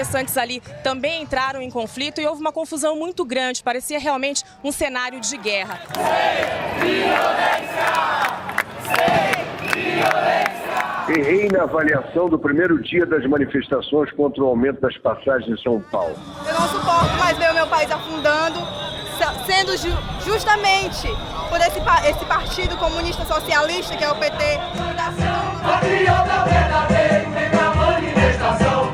manifestantes ali também entraram em conflito e houve uma confusão muito grande, parecia realmente um cenário de guerra. Sem violência! Sem violência! Errei na avaliação do primeiro dia das manifestações contra o aumento das passagens em São Paulo. Eu não suporto mais ver o meu país afundando, sendo justamente por esse partido comunista socialista, que é o PT. Patriota verdadeiro, vem pra manifestação,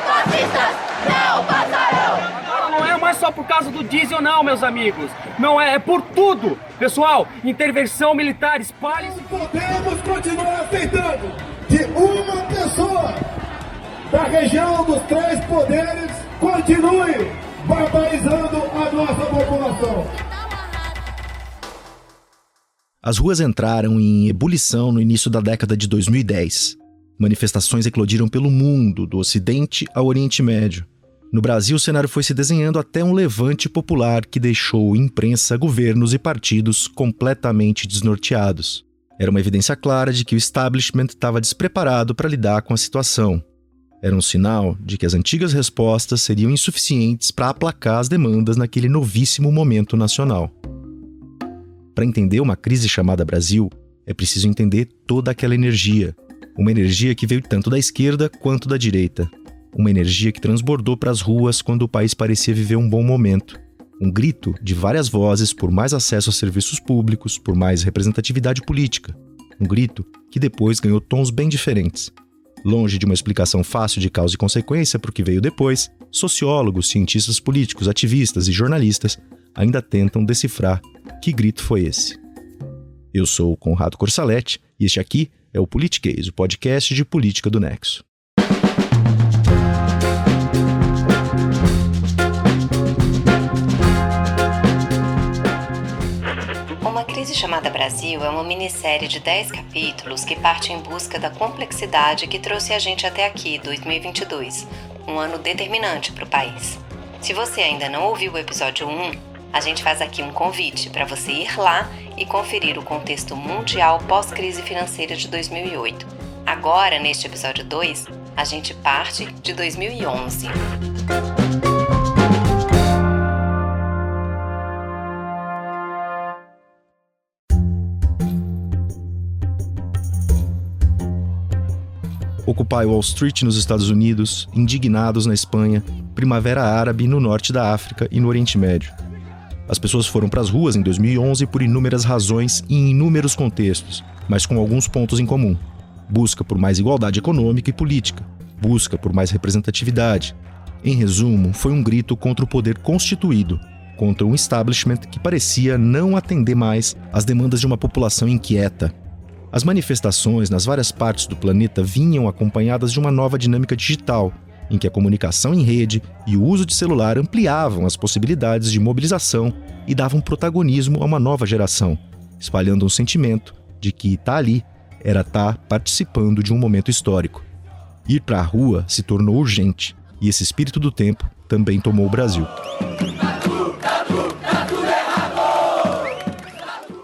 fascistas, não passarão! Não é mais só por causa do diesel não, meus amigos. Não é por tudo. Pessoal, intervenção militar, espalhe-se. Não podemos continuar aceitando que uma pessoa da região dos três poderes continue barbarizando a nossa população. As ruas entraram em ebulição no início da década de 2010. Manifestações eclodiram pelo mundo, do Ocidente ao Oriente Médio. No Brasil, o cenário foi se desenhando até um levante popular que deixou imprensa, governos e partidos completamente desnorteados. Era uma evidência clara de que o establishment estava despreparado para lidar com a situação. Era um sinal de que as antigas respostas seriam insuficientes para aplacar as demandas naquele novíssimo momento nacional. Para entender uma crise chamada Brasil, é preciso entender toda aquela energia. Uma energia que veio tanto da esquerda quanto da direita. Uma energia que transbordou para as ruas quando o país parecia viver um bom momento. Um grito de várias vozes por mais acesso a serviços públicos, por mais representatividade política. Um grito que depois ganhou tons bem diferentes. Longe de uma explicação fácil de causa e consequência para o que veio depois, sociólogos, cientistas políticos, ativistas e jornalistas ainda tentam decifrar que grito foi esse. Eu sou o Conrado Corsaletti e este aqui é o Politiquês, o podcast de política do Nexo. Uma Crise Chamada Brasil é uma minissérie de 10 capítulos que parte em busca da complexidade que trouxe a gente até aqui, 2022, um ano determinante para o país. Se você ainda não ouviu o episódio 1, a gente faz aqui um convite para você ir lá e conferir o contexto mundial pós-crise financeira de 2008. Agora, neste episódio 2, a gente parte de 2011. Occupy Wall Street nos Estados Unidos, indignados na Espanha, Primavera Árabe no norte da África e no Oriente Médio. As pessoas foram para as ruas em 2011 por inúmeras razões e em inúmeros contextos, mas com alguns pontos em comum. Busca por mais igualdade econômica e política. Busca por mais representatividade. Em resumo, foi um grito contra o poder constituído, contra um establishment que parecia não atender mais às demandas de uma população inquieta. As manifestações nas várias partes do planeta vinham acompanhadas de uma nova dinâmica digital, em que a comunicação em rede e o uso de celular ampliavam as possibilidades de mobilização e davam protagonismo a uma nova geração, espalhando um sentimento de que estar ali era estar participando de um momento histórico. Ir para a rua se tornou urgente, e esse espírito do tempo também tomou o Brasil.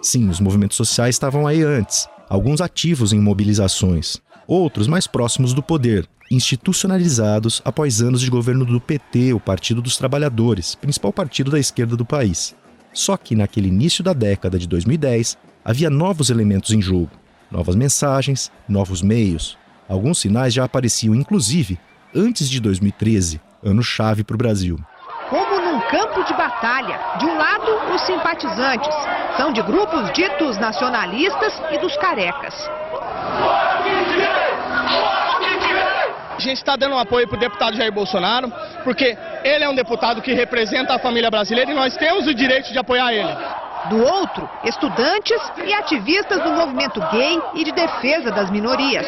Sim, os movimentos sociais estavam aí antes, alguns ativos em mobilizações, outros mais próximos do poder, institucionalizados após anos de governo do PT, o Partido dos Trabalhadores, principal partido da esquerda do país. Só que naquele início da década de 2010, havia novos elementos em jogo, novas mensagens, novos meios. Alguns sinais já apareciam, inclusive, antes de 2013, ano-chave para o Brasil. Como num campo de batalha, de um lado, os simpatizantes. São de grupos ditos nacionalistas e dos carecas. A gente está dando um apoio para o deputado Jair Bolsonaro, porque ele é um deputado que representa a família brasileira e nós temos o direito de apoiar ele. Do outro, estudantes e ativistas do movimento gay e de defesa das minorias.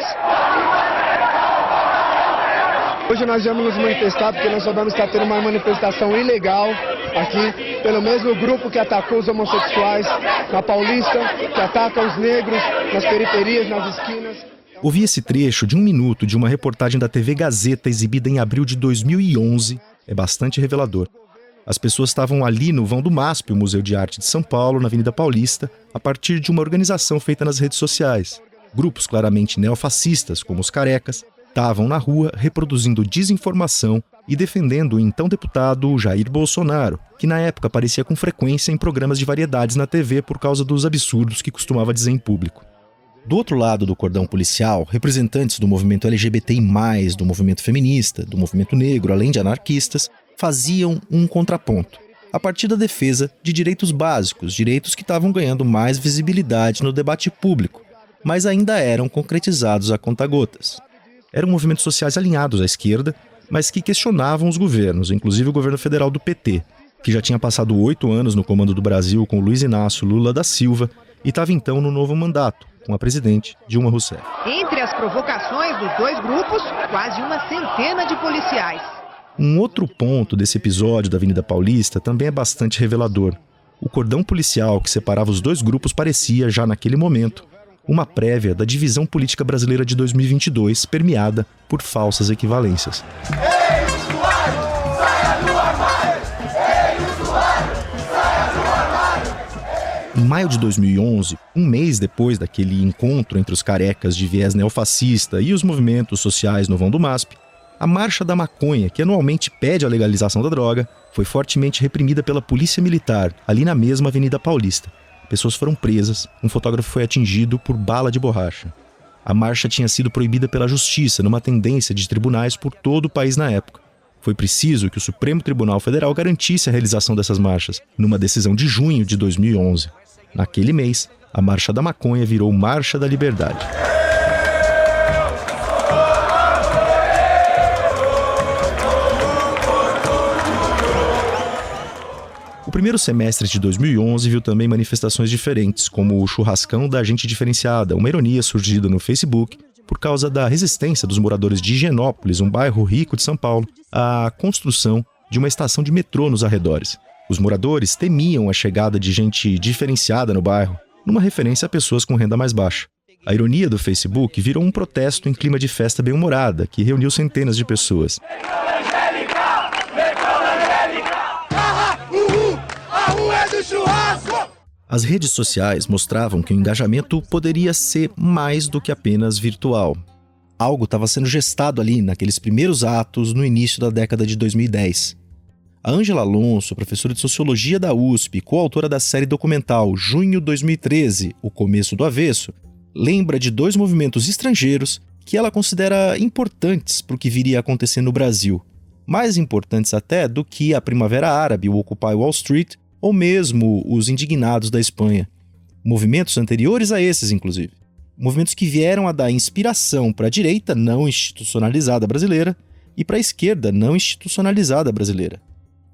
Hoje nós vamos nos manifestar porque nós sabemos que está tendo uma manifestação ilegal aqui, pelo mesmo grupo que atacou os homossexuais na Paulista, que ataca os negros nas periferias, nas esquinas. Ouvi esse trecho de 1 minuto de uma reportagem da TV Gazeta exibida em abril de 2011. É bastante revelador. As pessoas estavam ali no vão do MASP, o Museu de Arte de São Paulo, na Avenida Paulista, a partir de uma organização feita nas redes sociais. Grupos claramente neofascistas, como os carecas, estavam na rua reproduzindo desinformação e defendendo o então deputado Jair Bolsonaro, que na época aparecia com frequência em programas de variedades na TV por causa dos absurdos que costumava dizer em público. Do outro lado do cordão policial, representantes do movimento LGBTI+, do movimento feminista, do movimento negro, além de anarquistas, faziam um contraponto, a partir da defesa de direitos básicos, direitos que estavam ganhando mais visibilidade no debate público, mas ainda eram concretizados a conta-gotas. Eram movimentos sociais alinhados à esquerda, mas que questionavam os governos, inclusive o governo federal do PT, que já tinha passado 8 anos no comando do Brasil com Luiz Inácio Lula da Silva e estava então no novo mandato, com a presidente Dilma Rousseff. Entre as provocações dos dois grupos, quase uma centena de policiais. Um outro ponto desse episódio da Avenida Paulista também é bastante revelador. O cordão policial que separava os dois grupos parecia, já naquele momento, uma prévia da divisão política brasileira de 2022, permeada por falsas equivalências. Ei, usuário, saia do armário! Ei, usuário, saia do armário! Em maio de 2011, um mês depois daquele encontro entre os carecas de viés neofascista e os movimentos sociais no vão do MASP, a Marcha da Maconha, que anualmente pede a legalização da droga, foi fortemente reprimida pela polícia militar, ali na mesma Avenida Paulista. Pessoas foram presas, um fotógrafo foi atingido por bala de borracha. A marcha tinha sido proibida pela justiça, numa tendência de tribunais por todo o país na época. Foi preciso que o Supremo Tribunal Federal garantisse a realização dessas marchas, numa decisão de junho de 2011. Naquele mês, a Marcha da Maconha virou Marcha da Liberdade. O primeiro semestre de 2011 viu também manifestações diferentes, como o churrascão da Gente Diferenciada, uma ironia surgida no Facebook por causa da resistência dos moradores de Higienópolis, um bairro rico de São Paulo, à construção de uma estação de metrô nos arredores. Os moradores temiam a chegada de gente diferenciada no bairro, numa referência a pessoas com renda mais baixa. A ironia do Facebook virou um protesto em clima de festa bem-humorada, que reuniu centenas de pessoas. As redes sociais mostravam que o engajamento poderia ser mais do que apenas virtual. Algo estava sendo gestado ali naqueles primeiros atos no início da década de 2010. A Ângela Alonso, professora de Sociologia da USP, coautora da série documental Junho 2013, O Começo do Avesso, lembra de 2 movimentos estrangeiros que ela considera importantes para o que viria a acontecer no Brasil. Mais importantes até do que a Primavera Árabe, o Occupy Wall Street, ou mesmo os indignados da Espanha. Movimentos anteriores a esses, inclusive. Movimentos que vieram a dar inspiração para a direita não institucionalizada brasileira e para a esquerda não institucionalizada brasileira.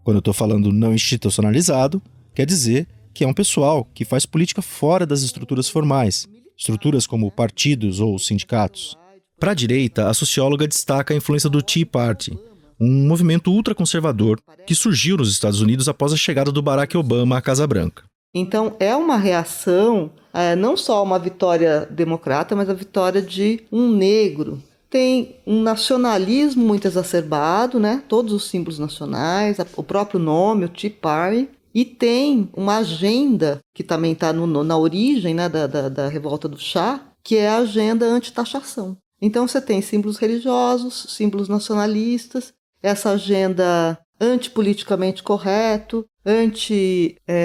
Quando eu estou falando não institucionalizado, quer dizer que é um pessoal que faz política fora das estruturas formais, estruturas como partidos ou sindicatos. Para a direita, a socióloga destaca a influência do Tea Party, um movimento ultraconservador que surgiu nos Estados Unidos após a chegada do Barack Obama à Casa Branca. Então é uma reação, não só a uma vitória democrata, mas a vitória de um negro. Tem um nacionalismo muito exacerbado, né? Todos os símbolos nacionais, o próprio nome, o Tea Party, e tem uma agenda que também está na origem, né, da revolta do chá, que é a agenda anti-taxação. Então você tem símbolos religiosos, símbolos nacionalistas, essa agenda antipoliticamente correto,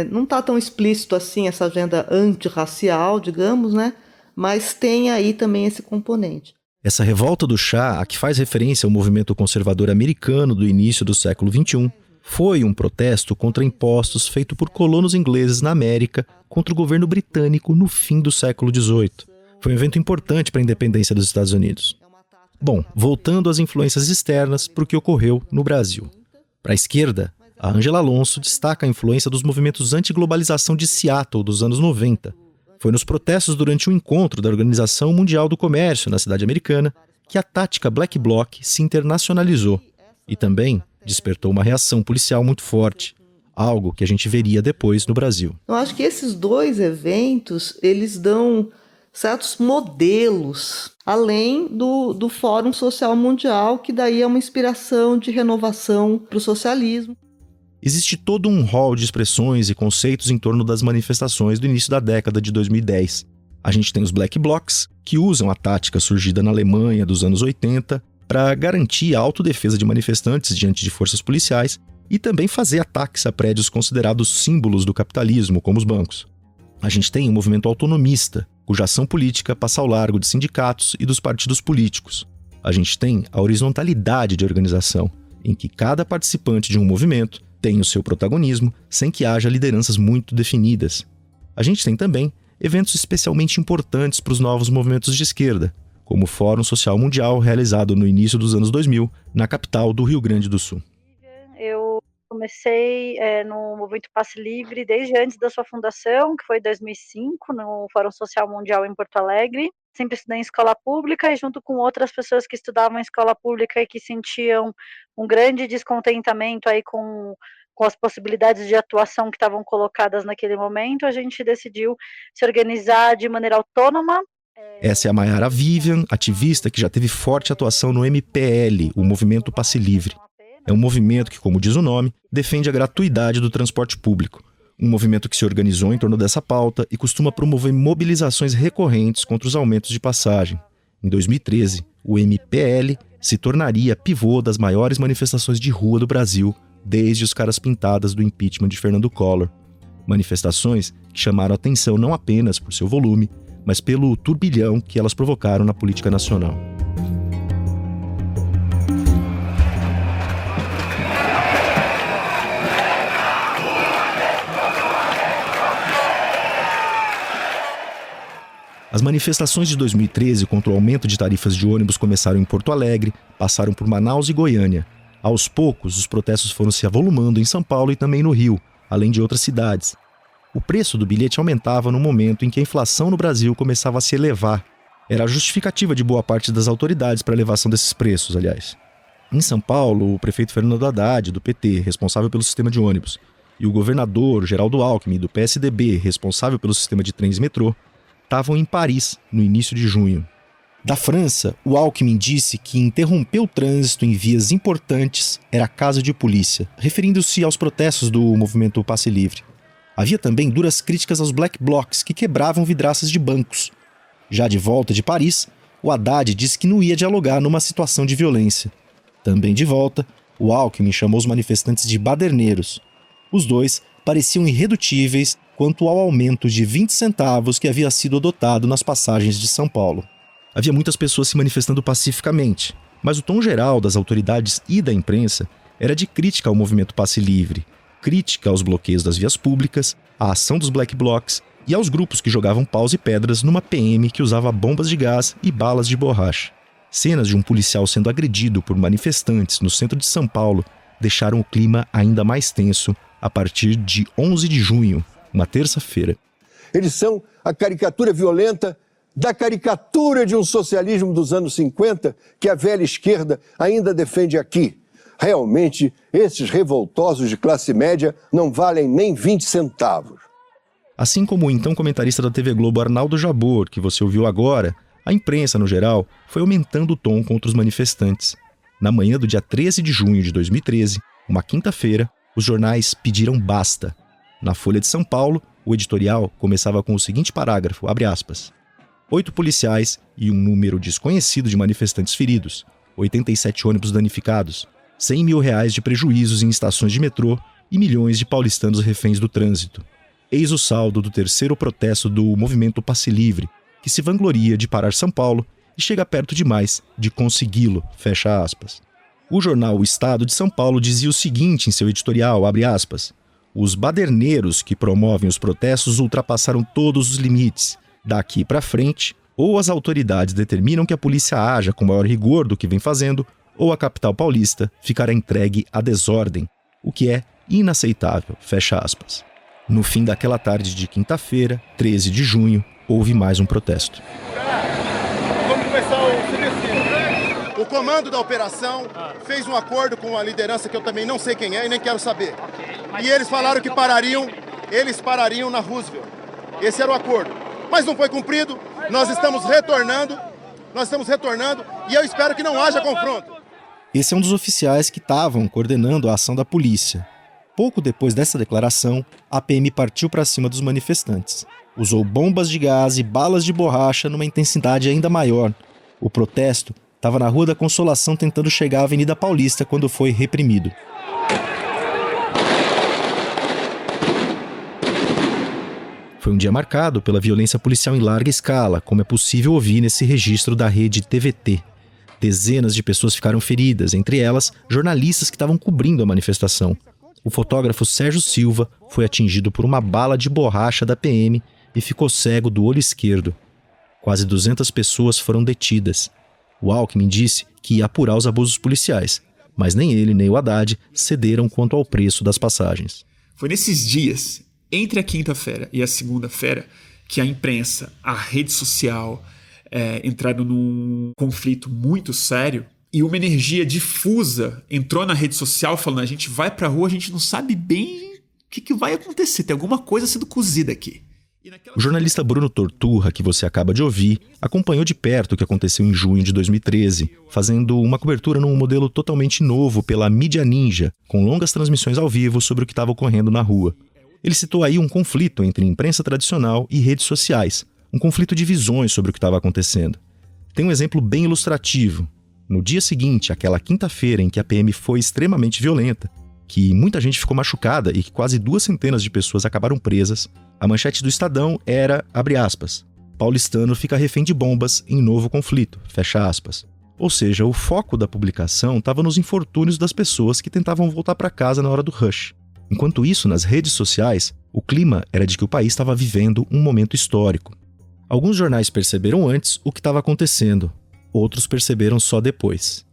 não está tão explícito assim essa agenda antirracial, digamos, né? Mas tem aí também esse componente. Essa revolta do chá, a que faz referência ao movimento conservador americano do início do século XXI, foi um protesto contra impostos feito por colonos ingleses na América contra o governo britânico no fim do século XVIII. Foi um evento importante para a independência dos Estados Unidos. Bom, voltando às influências externas para o que ocorreu no Brasil. Para a esquerda, a Ângela Alonso destaca a influência dos movimentos anti-globalização de Seattle dos anos 90. Foi nos protestos durante um encontro da Organização Mundial do Comércio na cidade americana que a tática Black Bloc se internacionalizou e também despertou uma reação policial muito forte, algo que a gente veria depois no Brasil. Eu acho que esses 2 eventos, eles dão certos modelos, além do Fórum Social Mundial, que daí é uma inspiração de renovação para o socialismo. Existe todo um rol de expressões e conceitos em torno das manifestações do início da década de 2010. A gente tem os Black Blocs, que usam a tática surgida na Alemanha dos anos 80 para garantir a autodefesa de manifestantes diante de forças policiais e também fazer ataques a prédios considerados símbolos do capitalismo, como os bancos. A gente tem um movimento autonomista, cuja ação política passa ao largo de sindicatos e dos partidos políticos. A gente tem a horizontalidade de organização, em que cada participante de um movimento tem o seu protagonismo sem que haja lideranças muito definidas. A gente tem também eventos especialmente importantes para os novos movimentos de esquerda, como o Fórum Social Mundial realizado no início dos anos 2000, na capital do Rio Grande do Sul. Eu comecei no Movimento Passe Livre desde antes da sua fundação, que foi em 2005, no Fórum Social Mundial em Porto Alegre. Sempre estudei em escola pública e junto com outras pessoas que estudavam em escola pública e que sentiam um grande descontentamento aí com as possibilidades de atuação que estavam colocadas naquele momento, a gente decidiu se organizar de maneira autônoma. Essa é a Mayara Vivian, ativista que já teve forte atuação no MPL, o Movimento Passe Livre. É um movimento que, como diz o nome, defende a gratuidade do transporte público. Um movimento que se organizou em torno dessa pauta e costuma promover mobilizações recorrentes contra os aumentos de passagem. Em 2013, o MPL se tornaria pivô das maiores manifestações de rua do Brasil, desde os caras pintadas do impeachment de Fernando Collor. Manifestações que chamaram atenção não apenas por seu volume, mas pelo turbilhão que elas provocaram na política nacional. As manifestações de 2013 contra o aumento de tarifas de ônibus começaram em Porto Alegre, passaram por Manaus e Goiânia. Aos poucos, os protestos foram se avolumando em São Paulo e também no Rio, além de outras cidades. O preço do bilhete aumentava no momento em que a inflação no Brasil começava a se elevar. Era a justificativa de boa parte das autoridades para a elevação desses preços, aliás. Em São Paulo, o prefeito Fernando Haddad, do PT, responsável pelo sistema de ônibus, e o governador Geraldo Alckmin, do PSDB, responsável pelo sistema de trens e metrô, estavam em Paris, no início de junho. Da França, o Alckmin disse que interromper o trânsito em vias importantes era caso de polícia, referindo-se aos protestos do movimento Passe Livre. Havia também duras críticas aos black blocs que quebravam vidraças de bancos. Já de volta de Paris, o Haddad disse que não ia dialogar numa situação de violência. Também de volta, o Alckmin chamou os manifestantes de baderneiros. Os dois pareciam irredutíveis quanto ao aumento de 20 centavos que havia sido adotado nas passagens de São Paulo. Havia muitas pessoas se manifestando pacificamente, mas o tom geral das autoridades e da imprensa era de crítica ao movimento Passe Livre, crítica aos bloqueios das vias públicas, à ação dos black blocs e aos grupos que jogavam paus e pedras numa PM que usava bombas de gás e balas de borracha. Cenas de um policial sendo agredido por manifestantes no centro de São Paulo deixaram o clima ainda mais tenso a partir de 11 de junho, uma terça-feira. Eles são a caricatura violenta da caricatura de um socialismo dos anos 50 que a velha esquerda ainda defende aqui. Realmente, esses revoltosos de classe média não valem nem 20 centavos. Assim como o então comentarista da TV Globo Arnaldo Jabor, que você ouviu agora, a imprensa, no geral, foi aumentando o tom contra os manifestantes. Na manhã do dia 13 de junho de 2013, uma quinta-feira, os jornais pediram basta. Na Folha de São Paulo, o editorial começava com o seguinte parágrafo, abre aspas, 8 policiais e um número desconhecido de manifestantes feridos, 87 ônibus danificados, R$100 mil de prejuízos em estações de metrô e milhões de paulistanos reféns do trânsito. Eis o saldo do terceiro protesto do movimento Passe Livre, que se vangloria de parar São Paulo e chega perto demais de consegui-lo, fecha aspas. O jornal O Estado de São Paulo dizia o seguinte em seu editorial, abre aspas, os baderneiros que promovem os protestos ultrapassaram todos os limites. Daqui para frente, ou as autoridades determinam que a polícia haja com maior rigor do que vem fazendo, ou a capital paulista ficará entregue à desordem, o que é inaceitável, fecha aspas. No fim daquela tarde de quinta-feira, 13 de junho, houve mais um protesto. Vamos começar o silêncio. O comando da operação fez um acordo com a liderança que eu também não sei quem é e nem quero saber. E eles falaram que parariam na Roosevelt. Esse era o acordo. Mas não foi cumprido, nós estamos retornando e eu espero que não haja confronto. Esse é um dos oficiais que estavam coordenando a ação da polícia. Pouco depois dessa declaração, a PM partiu para cima dos manifestantes. Usou bombas de gás e balas de borracha numa intensidade ainda maior. O protesto estava na Rua da Consolação tentando chegar à Avenida Paulista quando foi reprimido. Foi um dia marcado pela violência policial em larga escala, como é possível ouvir nesse registro da rede TVT. Dezenas de pessoas ficaram feridas, entre elas jornalistas que estavam cobrindo a manifestação. O fotógrafo Sérgio Silva foi atingido por uma bala de borracha da PM e ficou cego do olho esquerdo. Quase 200 pessoas foram detidas. O Alckmin disse que ia apurar os abusos policiais, mas nem ele nem o Haddad cederam quanto ao preço das passagens. Foi nesses dias, entre a quinta-feira e a segunda-feira, que a imprensa, a rede social entraram num conflito muito sério e uma energia difusa entrou na rede social falando: a gente vai pra rua, a gente não sabe bem o que vai acontecer, tem alguma coisa sendo cozida aqui. O jornalista Bruno Torturra, que você acaba de ouvir, acompanhou de perto o que aconteceu em junho de 2013, fazendo uma cobertura num modelo totalmente novo pela Mídia Ninja, com longas transmissões ao vivo sobre o que estava ocorrendo na rua. Ele citou aí um conflito entre imprensa tradicional e redes sociais, um conflito de visões sobre o que estava acontecendo. Tem um exemplo bem ilustrativo. No dia seguinte, aquela quinta-feira em que a PM foi extremamente violenta, que muita gente ficou machucada e que quase 200 de pessoas acabaram presas, a manchete do Estadão era, abre aspas, paulistano fica refém de bombas em novo conflito, fecha aspas. Ou seja, o foco da publicação estava nos infortúnios das pessoas que tentavam voltar para casa na hora do rush. Enquanto isso, nas redes sociais, o clima era de que o país estava vivendo um momento histórico. Alguns jornais perceberam antes o que estava acontecendo, outros perceberam só depois.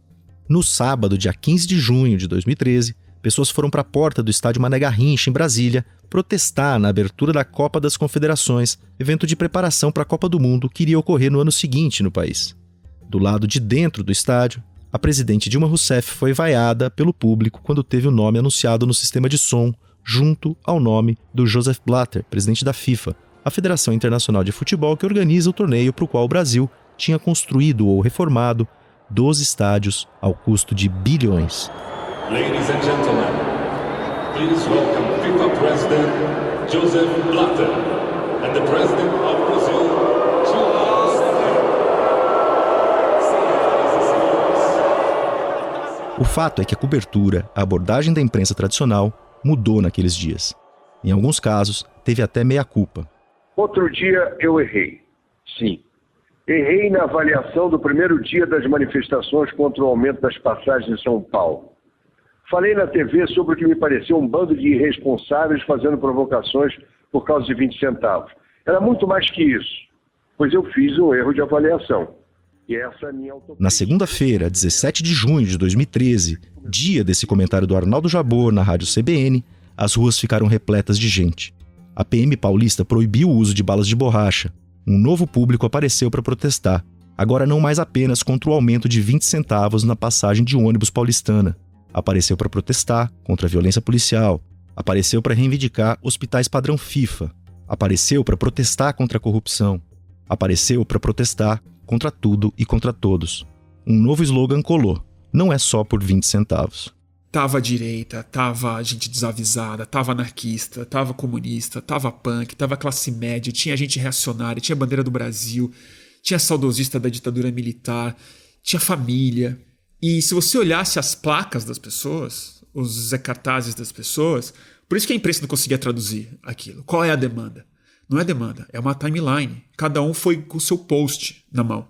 No sábado, dia 15 de junho de 2013, pessoas foram para a porta do estádio Mané Garrincha, em Brasília, protestar na abertura da Copa das Confederações, evento de preparação para a Copa do Mundo que iria ocorrer no ano seguinte no país. Do lado de dentro do estádio, a presidente Dilma Rousseff foi vaiada pelo público quando teve o nome anunciado no sistema de som, junto ao nome do Joseph Blatter, presidente da FIFA, a Federação Internacional de Futebol que organiza o torneio para o qual o Brasil tinha construído ou reformado 12 estádios ao custo de bilhões. Ladies and gentlemen, please welcome FIFA President Joseph Blatter and the President of Brazil, O fato é que a cobertura, a abordagem da imprensa tradicional mudou naqueles dias. Em alguns casos, teve até meia-culpa. Outro dia eu errei. Sim. Errei na avaliação do primeiro dia das manifestações contra o aumento das passagens em São Paulo. Falei na TV sobre o que me pareceu um bando de irresponsáveis fazendo provocações por causa de 20 centavos. Era muito mais que isso, pois eu fiz um erro de avaliação. E essa é a minha autocrítica. Na segunda-feira, 17 de junho de 2013, dia desse comentário do Arnaldo Jabor na rádio CBN, as ruas ficaram repletas de gente. A PM paulista proibiu o uso de balas de borracha. Um novo público apareceu para protestar, agora não mais apenas contra o aumento de 20 centavos na passagem de ônibus paulistana. Apareceu para protestar contra a violência policial, apareceu para reivindicar hospitais padrão FIFA, apareceu para protestar contra a corrupção, apareceu para protestar contra tudo e contra todos. Um novo slogan colou, não é só por 20 centavos. Tava direita, tava gente desavisada, tava anarquista, tava comunista, tava punk, tava classe média, tinha gente reacionária, tinha bandeira do Brasil, tinha saudosista da ditadura militar, tinha família. E se você olhasse as placas das pessoas, os cartazes das pessoas, por isso que a imprensa não conseguia traduzir aquilo. Qual é a demanda? Não é demanda, é uma timeline. Cada um foi com o seu post na mão.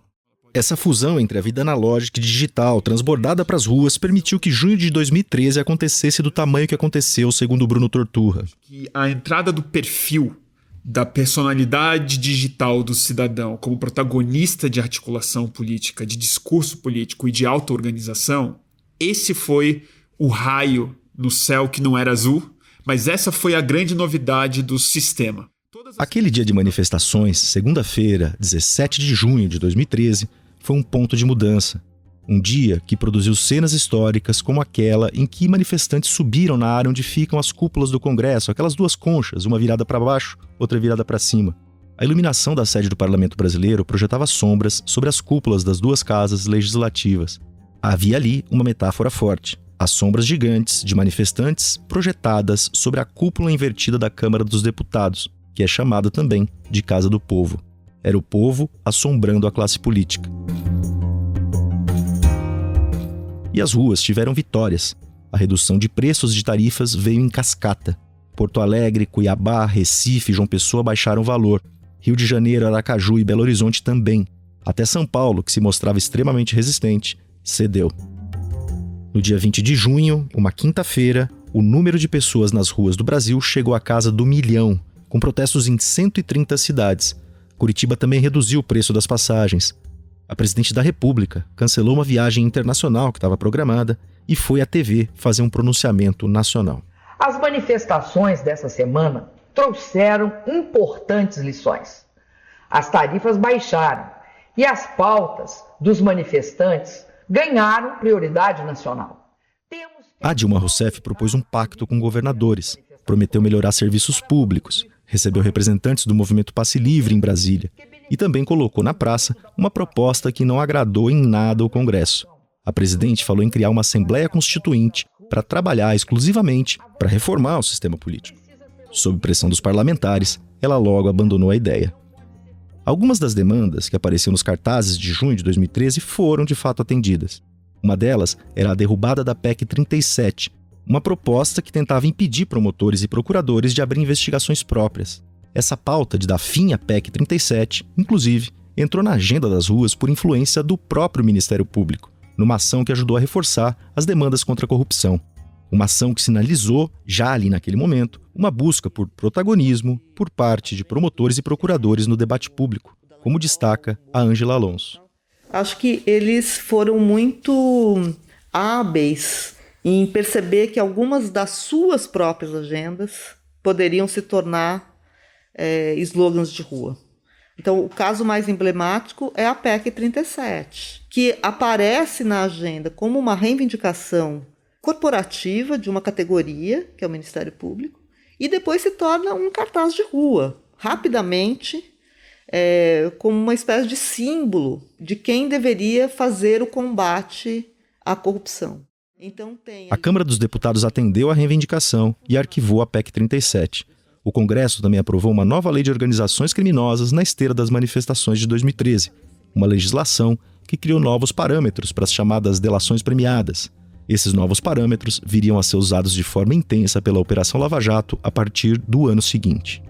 Essa fusão entre a vida analógica e digital, transbordada para as ruas, permitiu que junho de 2013 acontecesse do tamanho que aconteceu, segundo Bruno Torturra. Que a entrada do perfil da personalidade digital do cidadão como protagonista de articulação política, de discurso político e de auto-organização, esse foi o raio no céu que não era azul, mas essa foi a grande novidade do sistema. Aquele dia de manifestações, segunda-feira, 17 de junho de 2013, foi um ponto de mudança. Um dia que produziu cenas históricas como aquela em que manifestantes subiram na área onde ficam as cúpulas do Congresso, aquelas duas conchas, uma virada para baixo, outra virada para cima. A iluminação da sede do Parlamento Brasileiro projetava sombras sobre as cúpulas das duas casas legislativas. Havia ali uma metáfora forte. As sombras gigantes de manifestantes projetadas sobre a cúpula invertida da Câmara dos Deputados, que é chamada também de Casa do Povo. Era o povo assombrando a classe política. E as ruas tiveram vitórias. A redução de preços de tarifas veio em cascata. Porto Alegre, Cuiabá, Recife e João Pessoa baixaram o valor. Rio de Janeiro, Aracaju e Belo Horizonte também. Até São Paulo, que se mostrava extremamente resistente, cedeu. No dia 20 de junho, uma quinta-feira, o número de pessoas nas ruas do Brasil chegou à casa do 1 milhão, com protestos em 130 cidades. Curitiba também reduziu o preço das passagens. A presidente da República cancelou uma viagem internacional que estava programada e foi à TV fazer um pronunciamento nacional. As manifestações dessa semana trouxeram importantes lições. As tarifas baixaram e as pautas dos manifestantes ganharam prioridade nacional. A Dilma Rousseff propôs um pacto com governadores, prometeu melhorar serviços públicos, recebeu representantes do movimento Passe Livre em Brasília e também colocou na praça uma proposta que não agradou em nada o Congresso. A presidente falou em criar uma Assembleia Constituinte para trabalhar exclusivamente para reformar o sistema político. Sob pressão dos parlamentares, ela logo abandonou a ideia. Algumas das demandas que apareciam nos cartazes de junho de 2013 foram de fato atendidas. Uma delas era a derrubada da PEC 37, uma proposta que tentava impedir promotores e procuradores de abrir investigações próprias. Essa pauta de dar fim à PEC 37, inclusive, entrou na agenda das ruas por influência do próprio Ministério Público, numa ação que ajudou a reforçar as demandas contra a corrupção. Uma ação que sinalizou, já ali naquele momento, uma busca por protagonismo por parte de promotores e procuradores no debate público, como destaca a Ângela Alonso. Acho que eles foram muito hábeis em perceber que algumas das suas próprias agendas poderiam se tornar slogans de rua. Então, o caso mais emblemático é a PEC 37, que aparece na agenda como uma reivindicação corporativa de uma categoria, que é o Ministério Público, e depois se torna um cartaz de rua, rapidamente, como uma espécie de símbolo de quem deveria fazer o combate à corrupção. Então, a Câmara dos Deputados atendeu à reivindicação e arquivou a PEC 37. O Congresso também aprovou uma nova lei de organizações criminosas na esteira das manifestações de 2013, uma legislação que criou novos parâmetros para as chamadas delações premiadas. Esses novos parâmetros viriam a ser usados de forma intensa pela Operação Lava Jato a partir do ano seguinte.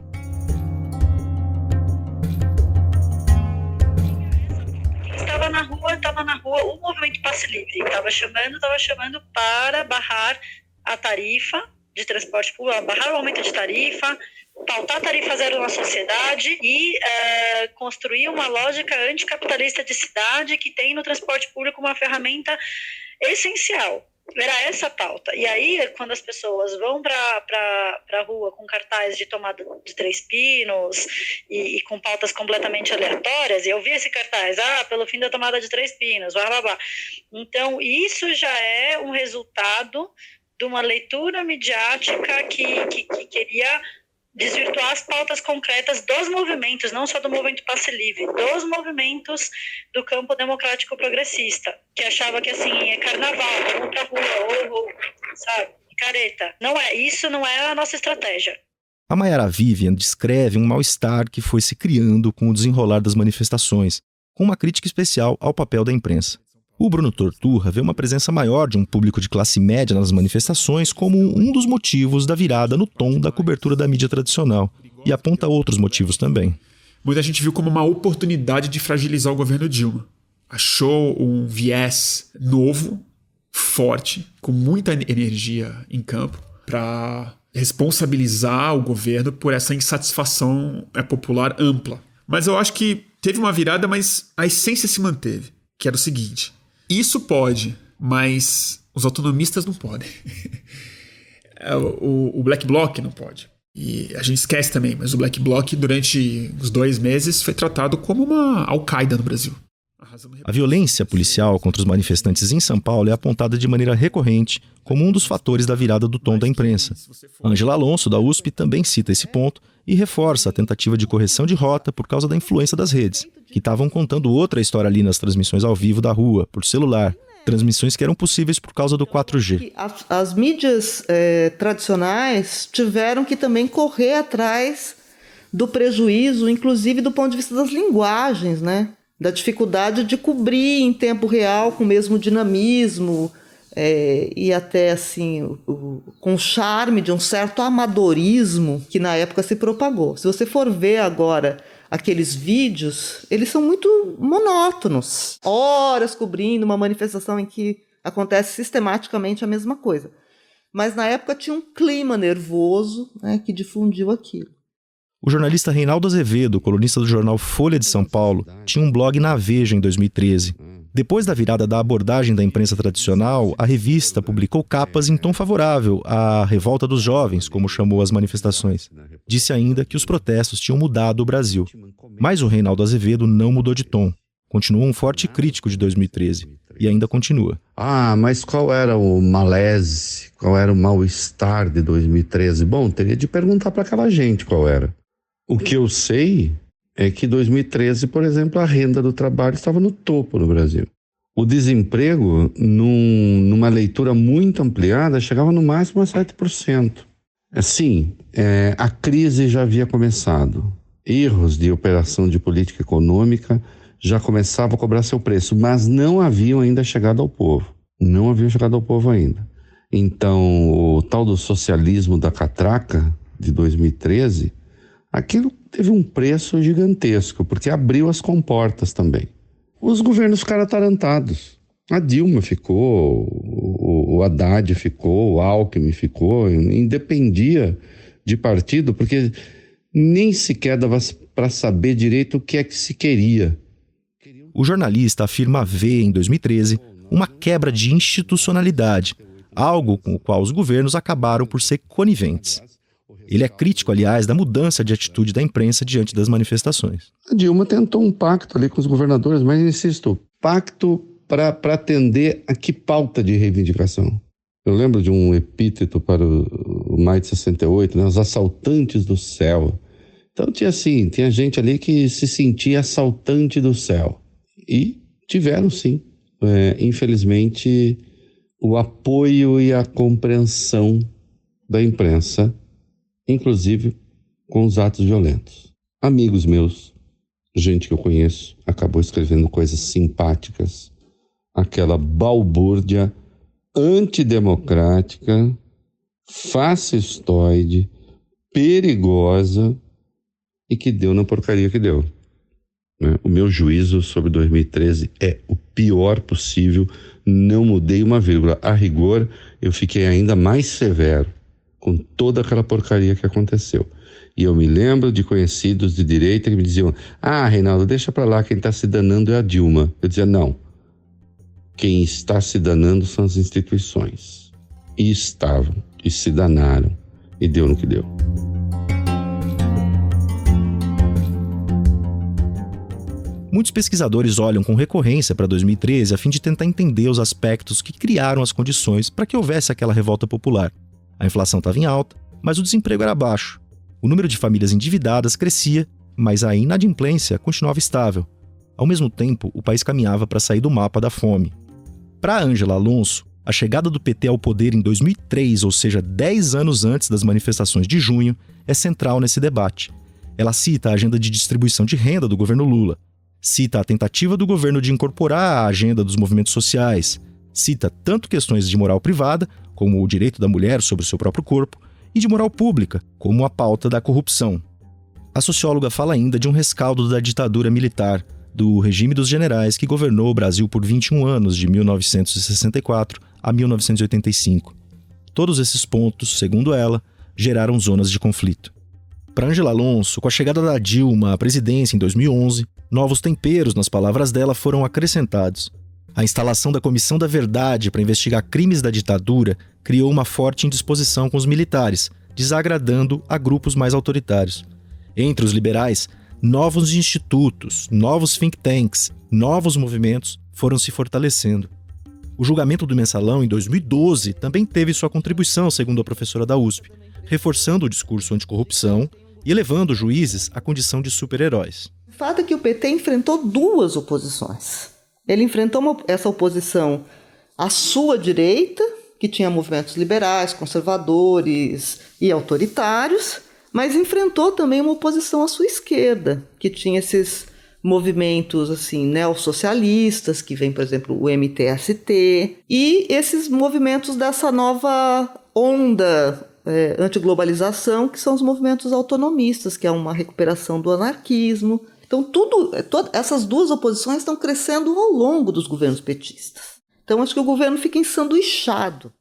Estava na rua o movimento Passe Livre, estava chamando para barrar a tarifa de transporte público, barrar o aumento de tarifa, pautar tarifa zero na sociedade e construir uma lógica anticapitalista de cidade que tem no transporte público uma ferramenta essencial. Era essa a pauta. E aí, quando as pessoas vão para a rua com cartaz de tomada de Três Pinos e com pautas completamente aleatórias, e eu vi esse cartaz, pelo fim da tomada de Três Pinos, blá, blá, blá. Então, isso já é um resultado de uma leitura midiática que queria desvirtuar as pautas concretas dos movimentos, não só do movimento Passe Livre, dos movimentos do campo democrático progressista, que achava que assim, é carnaval, vamos pra rua, sabe, careta. Isso não é a nossa estratégia. A Mayara Vivian descreve um mal-estar que foi se criando com o desenrolar das manifestações, com uma crítica especial ao papel da imprensa. O Bruno Torturra vê uma presença maior de um público de classe média nas manifestações como um dos motivos da virada no tom da cobertura da mídia tradicional, e aponta outros motivos também. Muita gente viu como uma oportunidade de fragilizar o governo Dilma. Achou um viés novo, forte, com muita energia em campo, para responsabilizar o governo por essa insatisfação popular ampla. Mas eu acho que teve uma virada, mas a essência se manteve, que era o seguinte: isso pode, mas os autonomistas não podem. O Black Bloc não pode. E a gente esquece também, mas o Black Bloc, durante os 2 meses, foi tratado como uma Al-Qaeda no Brasil. A violência policial contra os manifestantes em São Paulo é apontada de maneira recorrente como um dos fatores da virada do tom da imprensa. Ângela Alonso, da USP, também cita esse ponto e reforça a tentativa de correção de rota por causa da influência das redes, que estavam contando outra história ali nas transmissões ao vivo da rua, por celular. Transmissões que eram possíveis por causa do 4G. As mídias tradicionais tiveram que também correr atrás do prejuízo, inclusive do ponto de vista das linguagens, né? Da dificuldade de cobrir em tempo real com o mesmo dinamismo, e até assim com charme de um certo amadorismo que na época se propagou. Se você for ver agora aqueles vídeos, eles são muito monótonos. Horas cobrindo uma manifestação em que acontece sistematicamente a mesma coisa. Mas na época tinha um clima nervoso, né, que difundiu aquilo. O jornalista Reinaldo Azevedo, colunista do jornal Folha de São Paulo, tinha um blog na Veja em 2013. Depois da virada da abordagem da imprensa tradicional, a revista publicou capas em tom favorável à revolta dos jovens, como chamou as manifestações. Disse ainda que os protestos tinham mudado o Brasil. Mas o Reinaldo Azevedo não mudou de tom. Continuou um forte crítico de 2013 e ainda continua. Mas qual era o malaise, qual era o mal-estar de 2013? Bom, teria de perguntar para aquela gente qual era. O que eu sei é que em 2013, por exemplo, a renda do trabalho estava no topo no Brasil. O desemprego, numa leitura muito ampliada, chegava no máximo a 7%. Assim, a crise já havia começado. Erros de operação de política econômica já começavam a cobrar seu preço, mas não haviam ainda chegado ao povo. Não haviam chegado ao povo ainda. Então, o tal do socialismo da catraca de 2013... aquilo teve um preço gigantesco, porque abriu as comportas também. Os governos ficaram atarantados. A Dilma ficou, o Haddad ficou, o Alckmin ficou, independia de partido, porque nem sequer dava para saber direito o que é que se queria. O jornalista afirma ver, em 2013, uma quebra de institucionalidade, algo com o qual os governos acabaram por ser coniventes. Ele é crítico, aliás, da mudança de atitude da imprensa diante das manifestações. A Dilma tentou um pacto ali com os governadores, mas, insisto, pacto para atender a que pauta de reivindicação? Eu lembro de um epíteto para o Maio de 68, né? Os assaltantes do céu. Então tinha gente ali que se sentia assaltante do céu. E tiveram, sim, infelizmente, o apoio e a compreensão da imprensa, inclusive com os atos violentos. Amigos meus, gente que eu conheço, acabou escrevendo coisas simpáticas. Aquela balbúrdia antidemocrática, fascistoide, perigosa e que deu na porcaria que deu. O meu juízo sobre 2013 é o pior possível, não mudei uma vírgula. A rigor, eu fiquei ainda mais severo com toda aquela porcaria que aconteceu. E eu me lembro de conhecidos de direita que me diziam: Reinaldo, deixa pra lá, quem está se danando é a Dilma. Eu dizia: não, quem está se danando são as instituições. E estavam, e se danaram, e deu no que deu. Muitos pesquisadores olham com recorrência para 2013 a fim de tentar entender os aspectos que criaram as condições para que houvesse aquela revolta popular. A inflação estava em alta, mas o desemprego era baixo. O número de famílias endividadas crescia, mas a inadimplência continuava estável. Ao mesmo tempo, o país caminhava para sair do mapa da fome. Para Ângela Alonso, a chegada do PT ao poder em 2003, ou seja, 10 anos antes das manifestações de junho, é central nesse debate. Ela cita a agenda de distribuição de renda do governo Lula, cita a tentativa do governo de incorporar a agenda dos movimentos sociais, cita tanto questões de moral privada, como o direito da mulher sobre o seu próprio corpo, e de moral pública, como a pauta da corrupção. A socióloga fala ainda de um rescaldo da ditadura militar, do regime dos generais que governou o Brasil por 21 anos, de 1964 a 1985. Todos esses pontos, segundo ela, geraram zonas de conflito. Para Ângela Alonso, com a chegada da Dilma à presidência em 2011, novos temperos, nas palavras dela, foram acrescentados. A instalação da Comissão da Verdade para investigar crimes da ditadura criou uma forte indisposição com os militares, desagradando a grupos mais autoritários. Entre os liberais, novos institutos, novos think tanks, novos movimentos foram se fortalecendo. O julgamento do Mensalão, em 2012, também teve sua contribuição, segundo a professora da USP, reforçando o discurso anticorrupção e elevando os juízes à condição de super-heróis. O fato é que o PT enfrentou duas oposições. Ele enfrentou essa oposição à sua direita, que tinha movimentos liberais, conservadores e autoritários, mas enfrentou também uma oposição à sua esquerda, que tinha esses movimentos assim neossocialistas, que vem, por exemplo, o MTST, e esses movimentos dessa nova onda antiglobalização, que são os movimentos autonomistas, que é uma recuperação do anarquismo. Então, essas duas oposições estão crescendo ao longo dos governos petistas. Então, acho que o governo fica ensanduichado.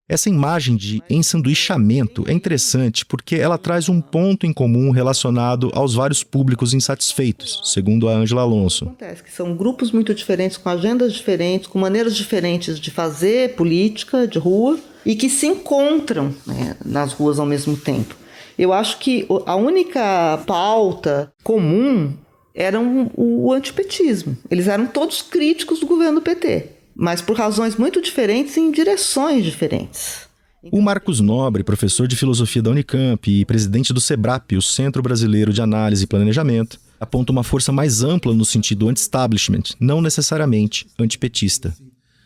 Essa imagem de ensanduichamento é interessante porque ela traz um ponto em comum relacionado aos vários públicos insatisfeitos, segundo a Ângela Alonso. Acontece que são grupos muito diferentes, com agendas diferentes, com maneiras diferentes de fazer política de rua e que se encontram, né, nas ruas ao mesmo tempo. Eu acho que a única pauta comum era o antipetismo. Eles eram todos críticos do governo do PT, mas por razões muito diferentes e em direções diferentes. O Marcos Nobre, professor de filosofia da Unicamp e presidente do SEBRAP, o Centro Brasileiro de Análise e Planejamento, aponta uma força mais ampla no sentido anti-establishment, não necessariamente antipetista.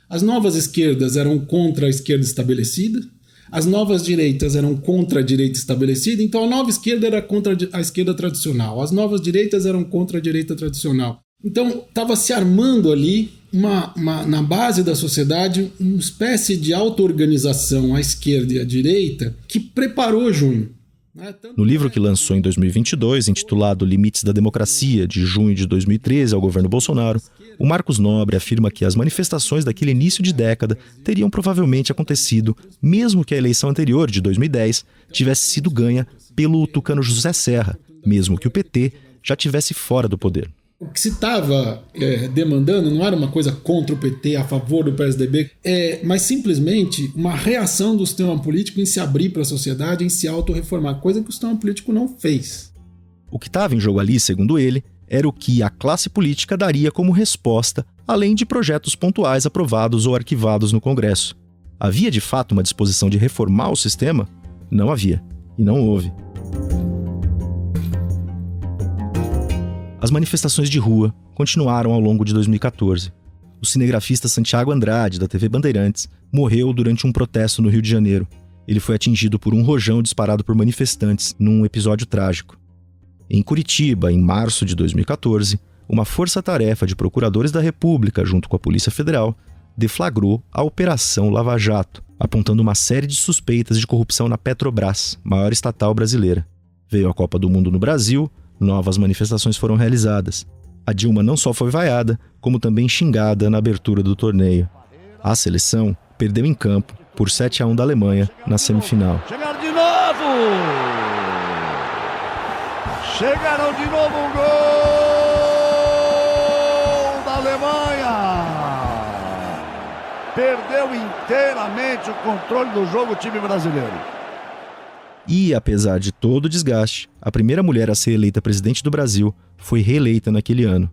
As novas esquerdas eram contra a esquerda estabelecida, as novas direitas eram contra a direita estabelecida, então a nova esquerda era contra a esquerda tradicional, as novas direitas eram contra a direita tradicional. Então estava se armando ali, na base da sociedade, uma espécie de auto-organização à esquerda e à direita que preparou junho. No livro que lançou em 2022, intitulado Limites da Democracia, de junho de 2013 ao governo Bolsonaro, o Marcos Nobre afirma que as manifestações daquele início de década teriam provavelmente acontecido, mesmo que a eleição anterior, de 2010, tivesse sido ganha pelo tucano José Serra, mesmo que o PT já estivesse fora do poder. O que se estava demandando não era uma coisa contra o PT, a favor do PSDB, mas simplesmente uma reação do sistema político em se abrir para a sociedade, em se autorreformar, coisa que o sistema político não fez. O que estava em jogo ali, segundo ele, era o que a classe política daria como resposta, além de projetos pontuais aprovados ou arquivados no Congresso. Havia de fato uma disposição de reformar o sistema? Não havia, e não houve. As manifestações de rua continuaram ao longo de 2014. O cinegrafista Santiago Andrade, da TV Bandeirantes, morreu durante um protesto no Rio de Janeiro. Ele foi atingido por um rojão disparado por manifestantes num episódio trágico. Em Curitiba, em março de 2014, uma força-tarefa de procuradores da República, junto com a Polícia Federal, deflagrou a Operação Lava Jato, apontando uma série de suspeitas de corrupção na Petrobras, maior estatal brasileira. Veio a Copa do Mundo no Brasil, novas manifestações foram realizadas. A Dilma não só foi vaiada, como também xingada na abertura do torneio. A seleção perdeu em campo por 7-1 da Alemanha na semifinal. Chegaram de novo! Chegaram de novo um gol da Alemanha! Perdeu inteiramente o controle do jogo o time brasileiro. E, apesar de todo o desgaste, a primeira mulher a ser eleita presidente do Brasil foi reeleita naquele ano.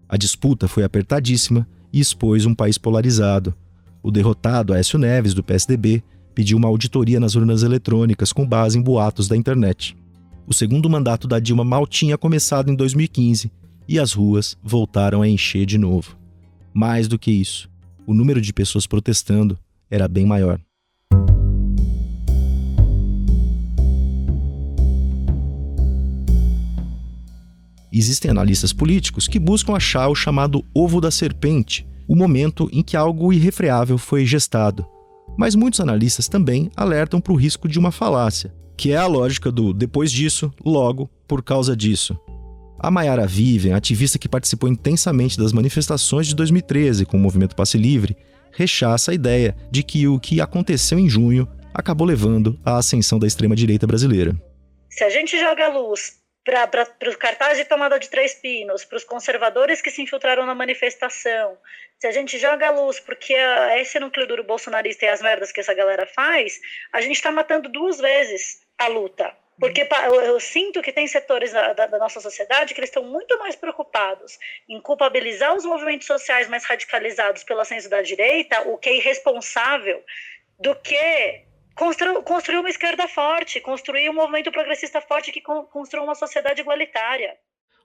A disputa foi apertadíssima e expôs um país polarizado. O derrotado Aécio Neves, do PSDB, pediu uma auditoria nas urnas eletrônicas com base em boatos da internet. O segundo mandato da Dilma mal tinha começado em 2015 e as ruas voltaram a encher de novo. Mais do que isso, o número de pessoas protestando era bem maior. Existem analistas políticos que buscam achar o chamado ovo da serpente, o momento em que algo irrefreável foi gestado. Mas muitos analistas também alertam para o risco de uma falácia, que é a lógica do depois disso, logo, por causa disso. A Mayara Vivian, ativista que participou intensamente das manifestações de 2013 com o movimento Passe Livre, rechaça a ideia de que o que aconteceu em junho acabou levando à ascensão da extrema-direita brasileira. Se a gente joga a luz para os cartazes de tomada de Três Pinos, para os conservadores que se infiltraram na manifestação, se a gente joga a luz porque esse núcleo duro bolsonarista e as merdas que essa galera faz, a gente está matando duas vezes a luta. Porque eu sinto que tem setores da nossa sociedade que eles estão muito mais preocupados em culpabilizar os movimentos sociais mais radicalizados pelo ascenso da direita, o que é irresponsável, do que construir uma esquerda forte, construir um movimento progressista forte que construa uma sociedade igualitária.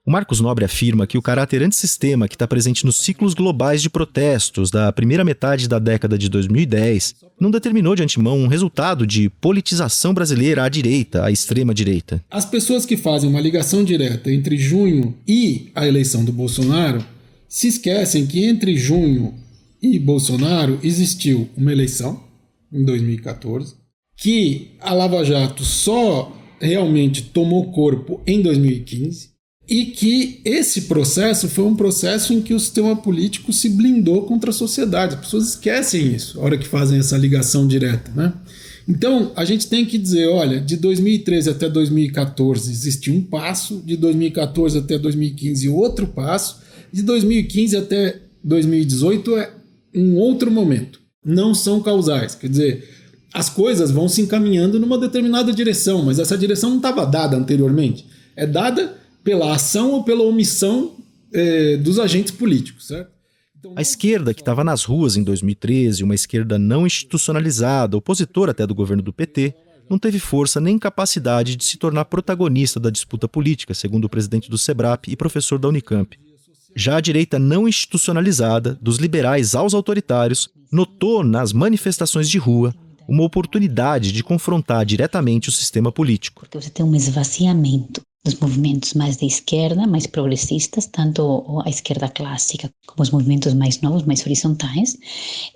O Marcos Nobre afirma que o caráter antissistema que está presente nos ciclos globais de protestos da primeira metade da década de 2010 não determinou de antemão um resultado de politização brasileira à direita, à extrema-direita. As pessoas que fazem uma ligação direta entre junho e a eleição do Bolsonaro se esquecem que entre junho e Bolsonaro existiu uma eleição, em 2014, que a Lava Jato só realmente tomou corpo em 2015, e que esse processo foi um processo em que o sistema político se blindou contra a sociedade. As pessoas esquecem isso, a hora que fazem essa ligação direta, né? Então, a gente tem que dizer, olha, de 2013 até 2014 existiu um passo, de 2014 até 2015 outro passo, de 2015 até 2018 é um outro momento. Não são causais, quer dizer, as coisas vão se encaminhando numa determinada direção, mas essa direção não estava dada anteriormente. É dada pela ação ou pela omissão dos agentes políticos, certo? A esquerda, que estava nas ruas em 2013, uma esquerda não institucionalizada, opositora até do governo do PT, não teve força nem capacidade de se tornar protagonista da disputa política, segundo o presidente do SEBRAP e professor da Unicamp. Já a direita não institucionalizada, dos liberais aos autoritários, notou nas manifestações de rua uma oportunidade de confrontar diretamente o sistema político. Porque você tem um esvaziamento dos movimentos mais da esquerda, mais progressistas, tanto a esquerda clássica como os movimentos mais novos, mais horizontais,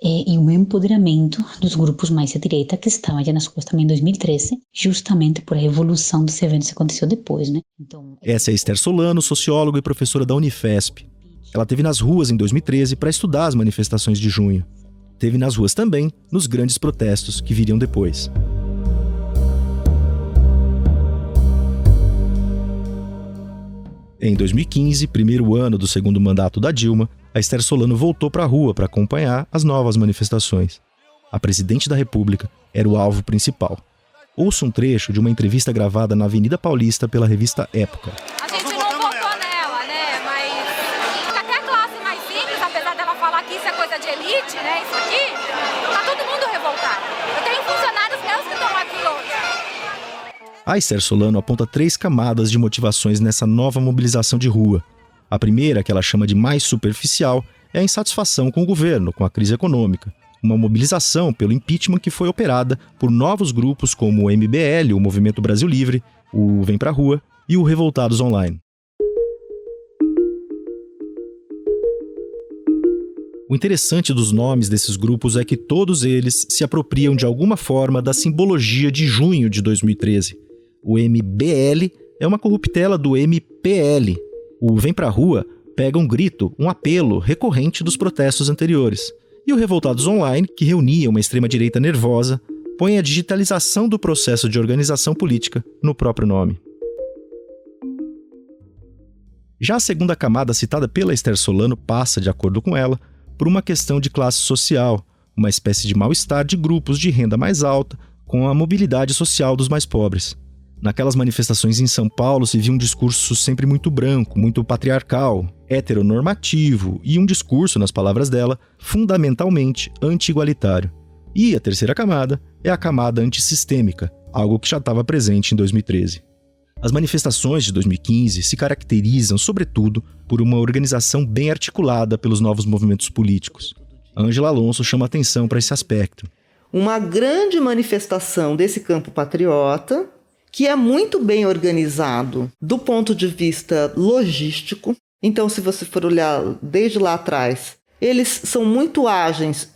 e um empoderamento dos grupos mais à direita que estavam já nas ruas também em 2013, justamente por a evolução dos eventos que aconteceu depois, né? Então, essa é Esther Solano, socióloga e professora da Unifesp. Ela esteve nas ruas em 2013 para estudar as manifestações de junho. Esteve nas ruas também nos grandes protestos que viriam depois. Em 2015, primeiro ano do segundo mandato da Dilma, a Esther Solano voltou para a rua para acompanhar as novas manifestações. A presidente da República era o alvo principal. Ouça um trecho de uma entrevista gravada na Avenida Paulista pela revista Época. A gente não votou nela, né? Mas até a classe mais simples, apesar dela falar que isso é coisa de elite, né? Isso aqui, tá todo mundo revoltado. Eu tenho funcionários meus que estão aqui hoje. A Esther Solano aponta 3 camadas de motivações nessa nova mobilização de rua. A primeira, que ela chama de mais superficial, é a insatisfação com o governo, com a crise econômica. Uma mobilização pelo impeachment que foi operada por novos grupos como o MBL, o Movimento Brasil Livre, o Vem Pra Rua e o Revoltados Online. O interessante dos nomes desses grupos é que todos eles se apropriam de alguma forma da simbologia de junho de 2013. O MBL é uma corruptela do MPL. O Vem Pra Rua pega um grito, um apelo recorrente dos protestos anteriores. E o Revoltados Online, que reunia uma extrema-direita nervosa, põe a digitalização do processo de organização política no próprio nome. Já a segunda camada citada pela Esther Solano passa, de acordo com ela, por uma questão de classe social, uma espécie de mal-estar de grupos de renda mais alta com a mobilidade social dos mais pobres. Naquelas manifestações em São Paulo se via um discurso sempre muito branco, muito patriarcal, heteronormativo e um discurso, nas palavras dela, fundamentalmente anti-igualitário. E a terceira camada é a camada antissistêmica, algo que já estava presente em 2013. As manifestações de 2015 se caracterizam, sobretudo, por uma organização bem articulada pelos novos movimentos políticos. A Ângela Alonso chama atenção para esse aspecto. Uma grande manifestação desse campo patriota, que é muito bem organizado do ponto de vista logístico. Então, se você for olhar desde lá atrás, eles são muito ágeis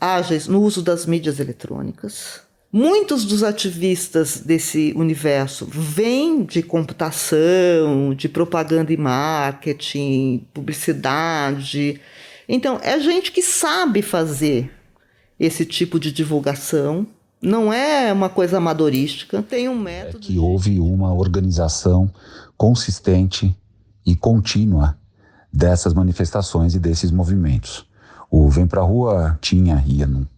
no uso das mídias eletrônicas. Muitos dos ativistas desse universo vêm de computação, de propaganda e marketing, publicidade. Então, é gente que sabe fazer esse tipo de divulgação. Não é uma coisa amadorística, tem um método. Que houve uma organização consistente e contínua dessas manifestações e desses movimentos. O Vem Pra Rua tinha,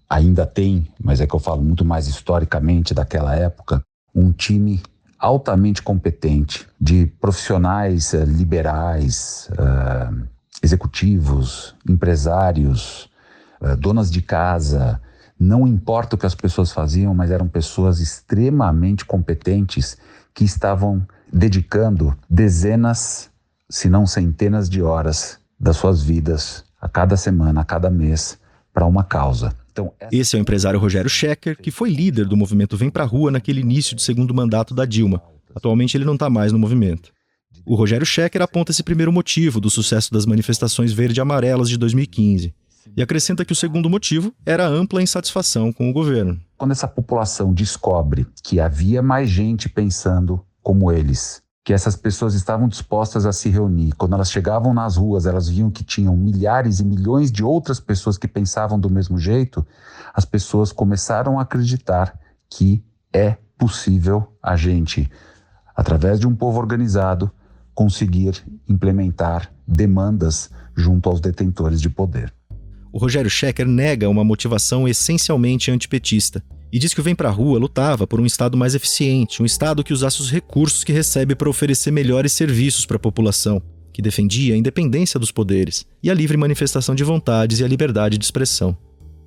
ainda tem, mas é que eu falo muito mais historicamente daquela época, um time altamente competente de profissionais liberais, executivos, empresários, donas de casa. Não importa o que as pessoas faziam, mas eram pessoas extremamente competentes que estavam dedicando dezenas se não centenas de horas das suas vidas, a cada semana, a cada mês, para uma causa. Então, esse é o empresário Rogério Schecker, que foi líder do movimento Vem Pra Rua naquele início de segundo mandato da Dilma. Atualmente ele não está mais no movimento. O Rogério Schecker aponta esse primeiro motivo do sucesso das manifestações verde e amarelas de 2015. E acrescenta que o segundo motivo era a ampla insatisfação com o governo. Quando essa população descobre que havia mais gente pensando como eles, que essas pessoas estavam dispostas a se reunir, quando elas chegavam nas ruas, elas viam que tinham milhares e milhões de outras pessoas que pensavam do mesmo jeito, as pessoas começaram a acreditar que é possível a gente, através de um povo organizado, conseguir implementar demandas junto aos detentores de poder. O Rogério Schecker nega uma motivação essencialmente antipetista e diz que o Vem Pra Rua lutava por um Estado mais eficiente, um Estado que usasse os recursos que recebe para oferecer melhores serviços para a população, que defendia a independência dos poderes e a livre manifestação de vontades e a liberdade de expressão.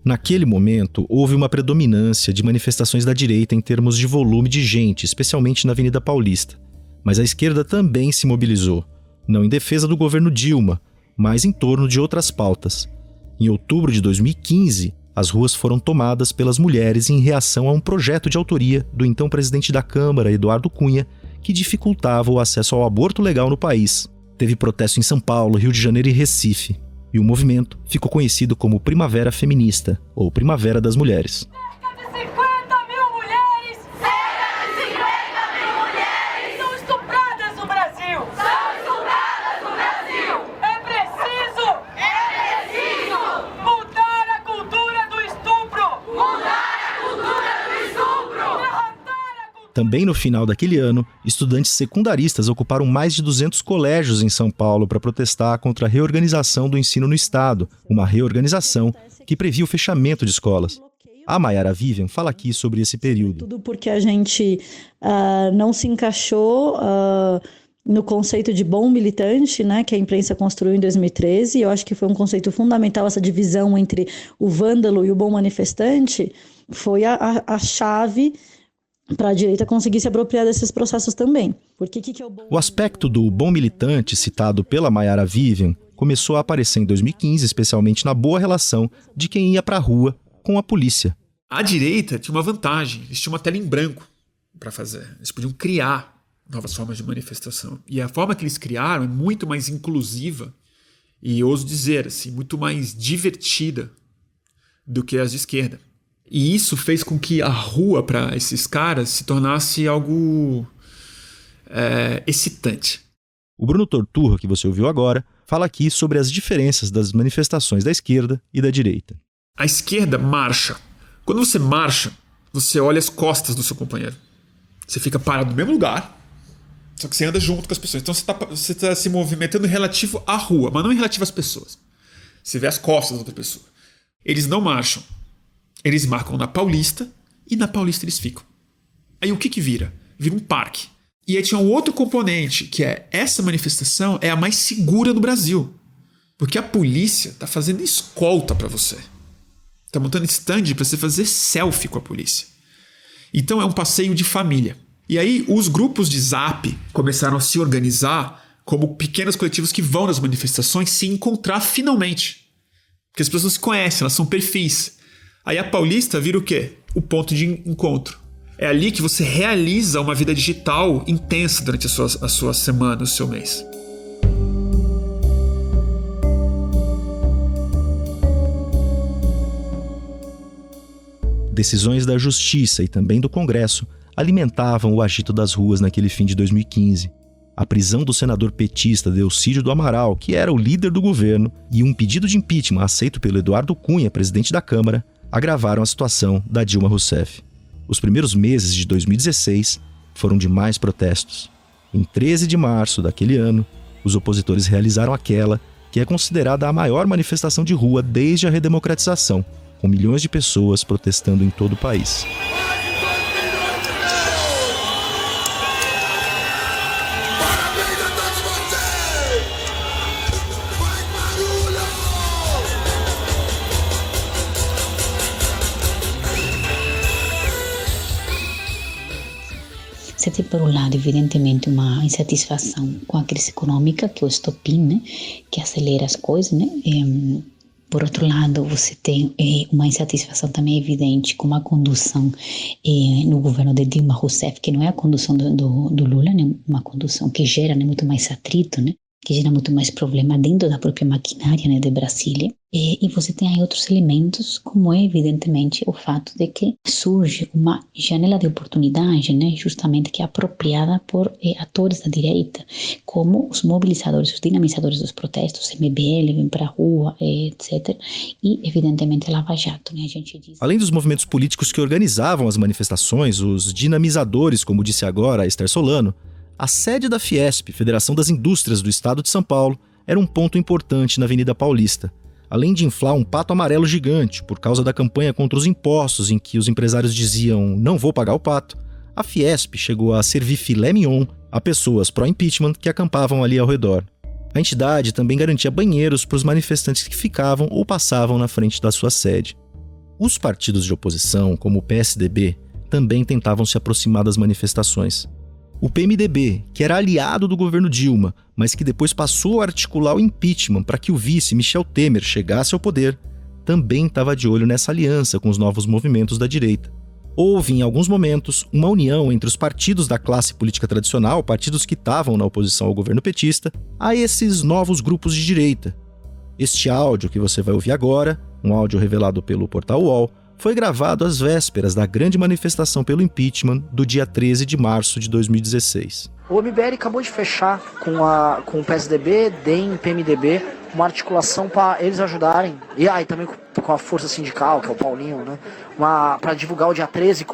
Naquele momento, houve uma predominância de manifestações da direita em termos de volume de gente, especialmente na Avenida Paulista. Mas a esquerda também se mobilizou, não em defesa do governo Dilma, mas em torno de outras pautas. Em outubro de 2015, as ruas foram tomadas pelas mulheres em reação a um projeto de autoria do então presidente da Câmara, Eduardo Cunha, que dificultava o acesso ao aborto legal no país. Teve protesto em São Paulo, Rio de Janeiro e Recife. E o movimento ficou conhecido como Primavera Feminista, ou Primavera das Mulheres. Também no final daquele ano, estudantes secundaristas ocuparam mais de 200 colégios em São Paulo para protestar contra a reorganização do ensino no Estado, uma reorganização que previa o fechamento de escolas. A Mayara Vivian fala aqui sobre esse período. Tudo porque a gente não se encaixou no conceito de bom militante, né, que a imprensa construiu em 2013. Eu acho que foi um conceito fundamental, essa divisão entre o vândalo e o bom manifestante, foi a chave para a direita conseguir se apropriar desses processos também. Porque que é o bom... O aspecto do bom militante, citado pela Mayara Vivian, começou a aparecer em 2015, especialmente na boa relação de quem ia para a rua com a polícia. A direita tinha uma vantagem, eles tinham uma tela em branco para fazer. Eles podiam criar novas formas de manifestação. E a forma que eles criaram é muito mais inclusiva e, ouso dizer, assim, muito mais divertida do que as de esquerda. E isso fez com que a rua para esses caras se tornasse algo excitante. O Bruno Torturra, que você ouviu agora, fala aqui sobre as diferenças das manifestações da esquerda e da direita. A esquerda marcha. Quando você marcha, você olha as costas do seu companheiro. Você fica parado no mesmo lugar, só que você anda junto com as pessoas. Então você está se movimentando relativo à rua, mas não em relativo às pessoas. Você vê as costas da outra pessoa. Eles não marcham. Eles marcam na Paulista e na Paulista eles ficam. Aí o que vira? Vira um parque. E aí tinha um outro componente, que é essa manifestação é a mais segura do Brasil. Porque a polícia está fazendo escolta para você. Está montando stand para você fazer selfie com a polícia. Então é um passeio de família. E aí os grupos de Zap começaram a se organizar como pequenos coletivos que vão nas manifestações se encontrar finalmente. Porque as pessoas não se conhecem, elas são perfis. Aí a Paulista vira o quê? O ponto de encontro. É ali que você realiza uma vida digital intensa durante a sua semana, o seu mês. Decisões da Justiça e também do Congresso alimentavam o agito das ruas naquele fim de 2015. A prisão do senador petista Delcídio do Amaral, que era o líder do governo, e um pedido de impeachment aceito pelo Eduardo Cunha, presidente da Câmara, agravaram a situação da Dilma Rousseff. Os primeiros meses de 2016 foram de mais protestos. Em 13 de março daquele ano, os opositores realizaram aquela que é considerada a maior manifestação de rua desde a redemocratização, com milhões de pessoas protestando em todo o país. Você tem, por um lado, evidentemente, uma insatisfação com a crise econômica, que é o estopim, né, que acelera as coisas, né? Por outro lado, você tem uma insatisfação também evidente com a condução no governo de Dilma Rousseff, que não é a condução do Lula, né? Uma condução que gera, né, muito mais atrito, né? Que gera muito mais problema dentro da própria maquinária, né, de Brasília. E você tem aí outros elementos, como é evidentemente o fato de que surge uma janela de oportunidade, né, justamente que é apropriada por atores da direita, como os mobilizadores, os dinamizadores dos protestos, MBL, Vem Pra Rua, etc. E evidentemente a Lava Jato, né, a gente diz. Além dos movimentos políticos que organizavam as manifestações, os dinamizadores, como disse agora a Esther Solano, a sede da Fiesp, Federação das Indústrias do Estado de São Paulo, era um ponto importante na Avenida Paulista. Além de inflar um pato amarelo gigante por causa da campanha contra os impostos em que os empresários diziam "não vou pagar o pato", a Fiesp chegou a servir filé mignon a pessoas pró-impeachment que acampavam ali ao redor. A entidade também garantia banheiros para os manifestantes que ficavam ou passavam na frente da sua sede. Os partidos de oposição, como o PSDB, também tentavam se aproximar das manifestações. O PMDB, que era aliado do governo Dilma, mas que depois passou a articular o impeachment para que o vice Michel Temer chegasse ao poder, também estava de olho nessa aliança com os novos movimentos da direita. Houve, em alguns momentos, uma união entre os partidos da classe política tradicional, partidos que estavam na oposição ao governo petista, a esses novos grupos de direita. Este áudio que você vai ouvir agora, um áudio revelado pelo portal UOL, foi gravado às vésperas da grande manifestação pelo impeachment do dia 13 de março de 2016. O MBL acabou de fechar com o PSDB, DEM, PMDB, uma articulação para eles ajudarem, e aí também com a força sindical, que é o Paulinho, né? Para divulgar o dia 13,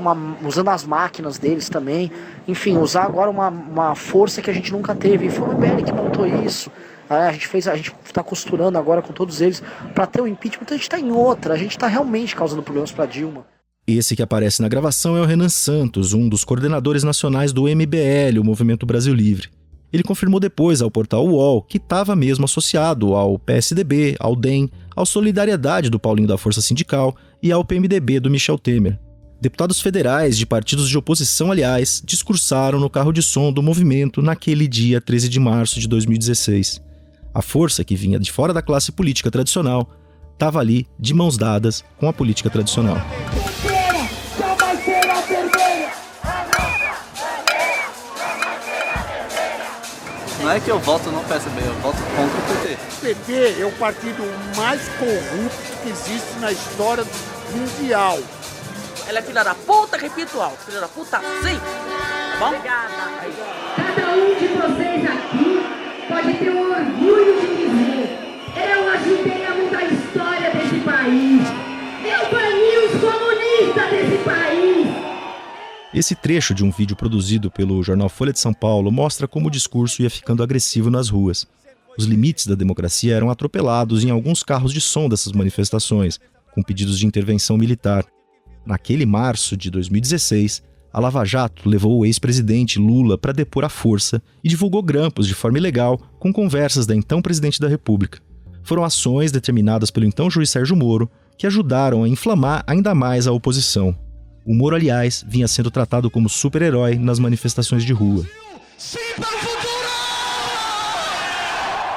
usando as máquinas deles também. Enfim, usar agora uma força que a gente nunca teve. E foi o MBL que montou isso. A gente está costurando agora com todos eles para ter o impeachment. Então a gente está em outra, a gente está realmente causando problemas para Dilma. Esse que aparece na gravação é o Renan Santos, um dos coordenadores nacionais do MBL, o Movimento Brasil Livre. Ele confirmou depois ao portal UOL que estava mesmo associado ao PSDB, ao DEM, ao Solidariedade do Paulinho da Força Sindical e ao PMDB do Michel Temer. Deputados federais de partidos de oposição, aliás, discursaram no carro de som do movimento naquele dia 13 de março de 2016. A força que vinha de fora da classe política tradicional estava ali de mãos dadas com a política tradicional. Não é que eu voto no PSB, eu voto contra o PT. O PT é o partido mais corrupto que existe na história mundial. Ela é filha da puta, repito alto, filha da puta sim, tá bom? Obrigada. Cada um de vocês aqui pode ter o orgulho de dizer: eu ajudei a mudar a história desse país, eu bani os comunistas desse país. Esse trecho de um vídeo produzido pelo jornal Folha de São Paulo mostra como o discurso ia ficando agressivo nas ruas. Os limites da democracia eram atropelados em alguns carros de som dessas manifestações, com pedidos de intervenção militar. Naquele março de 2016, a Lava Jato levou o ex-presidente Lula para depor à força e divulgou grampos de forma ilegal com conversas da então presidente da República. Foram ações determinadas pelo então juiz Sérgio Moro que ajudaram a inflamar ainda mais a oposição. O Moro, aliás, vinha sendo tratado como super-herói nas manifestações de rua.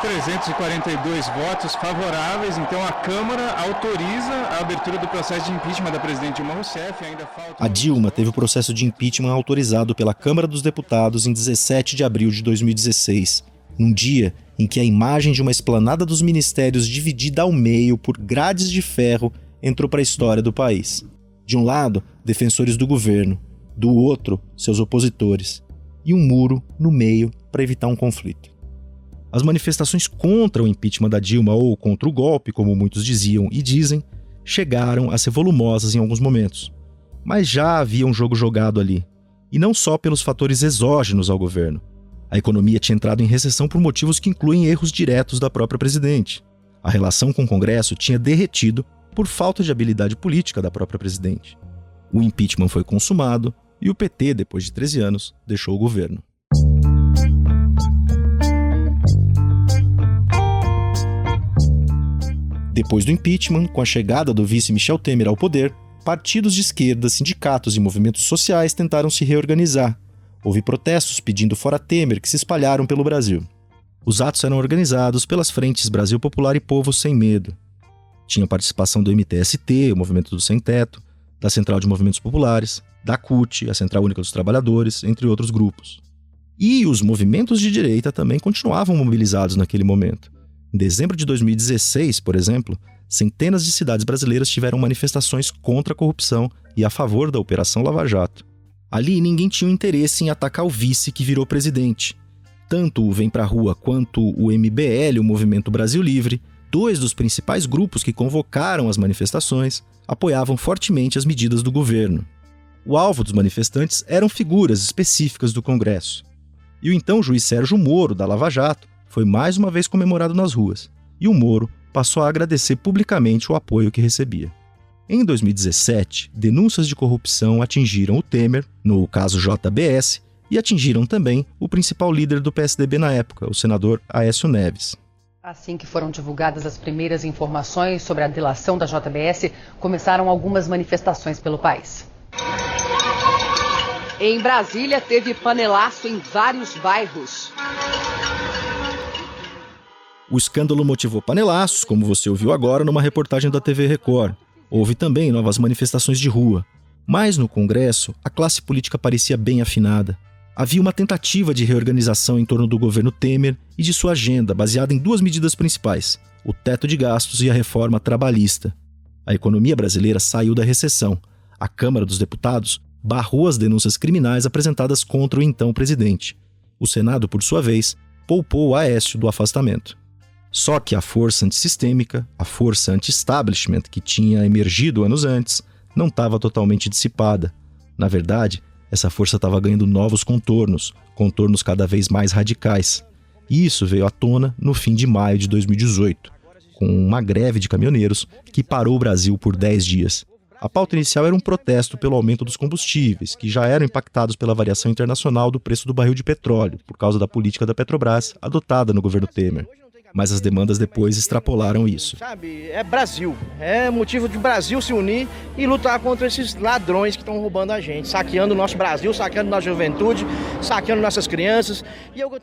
342 votos favoráveis, então a Câmara autoriza a abertura do processo de impeachment da presidente Dilma Rousseff. Ainda falta... A Dilma teve o processo de impeachment autorizado pela Câmara dos Deputados em 17 de abril de 2016, num dia em que a imagem de uma esplanada dos ministérios dividida ao meio por grades de ferro entrou para a história do país. De um lado, defensores do governo, do outro, seus opositores, e um muro no meio para evitar um conflito. As manifestações contra o impeachment da Dilma ou contra o golpe, como muitos diziam e dizem, chegaram a ser volumosas em alguns momentos. Mas já havia um jogo jogado ali, e não só pelos fatores exógenos ao governo. A economia tinha entrado em recessão por motivos que incluem erros diretos da própria presidente. A relação com o Congresso tinha derretido por falta de habilidade política da própria presidente. O impeachment foi consumado e o PT, depois de 13 anos, deixou o governo. Depois do impeachment, com a chegada do vice Michel Temer ao poder, partidos de esquerda, sindicatos e movimentos sociais tentaram se reorganizar. Houve protestos pedindo fora Temer que se espalharam pelo Brasil. Os atos eram organizados pelas frentes Brasil Popular e Povo Sem Medo. Tinha participação do MTST, o Movimento do Sem Teto, da Central de Movimentos Populares, da CUT, a Central Única dos Trabalhadores, entre outros grupos. E os movimentos de direita também continuavam mobilizados naquele momento. Em dezembro de 2016, por exemplo, centenas de cidades brasileiras tiveram manifestações contra a corrupção e a favor da Operação Lava Jato. Ali ninguém tinha interesse em atacar o vice que virou presidente. Tanto o Vem Pra Rua quanto o MBL, o Movimento Brasil Livre, dois dos principais grupos que convocaram as manifestações, apoiavam fortemente as medidas do governo. O alvo dos manifestantes eram figuras específicas do Congresso. E o então juiz Sérgio Moro, da Lava Jato, foi mais uma vez comemorado nas ruas, e o Moro passou a agradecer publicamente o apoio que recebia. Em 2017, denúncias de corrupção atingiram o Temer, no caso JBS, e atingiram também o principal líder do PSDB na época, o senador Aécio Neves. Assim que foram divulgadas as primeiras informações sobre a delação da JBS, começaram algumas manifestações pelo país. Em Brasília, teve panelaço em vários bairros. O escândalo motivou panelaços, como você ouviu agora numa reportagem da TV Record. Houve também novas manifestações de rua. Mas no Congresso, a classe política parecia bem afinada. Havia uma tentativa de reorganização em torno do governo Temer e de sua agenda, baseada em duas medidas principais: o teto de gastos e a reforma trabalhista. A economia brasileira saiu da recessão. A Câmara dos Deputados barrou as denúncias criminais apresentadas contra o então presidente. O Senado, por sua vez, poupou Aécio do afastamento. Só que a força antissistêmica, a força anti-establishment que tinha emergido anos antes, não estava totalmente dissipada. Na verdade, essa força estava ganhando novos contornos cada vez mais radicais. E isso veio à tona no fim de maio de 2018, com uma greve de caminhoneiros que parou o Brasil por 10 dias. A pauta inicial era um protesto pelo aumento dos combustíveis, que já eram impactados pela variação internacional do preço do barril de petróleo, por causa da política da Petrobras adotada no governo Temer. Mas as demandas depois extrapolaram isso. Sabe, é Brasil. É motivo de Brasil se unir e lutar contra esses ladrões que estão roubando a gente, saqueando o nosso Brasil, saqueando nossa juventude, saqueando nossas crianças.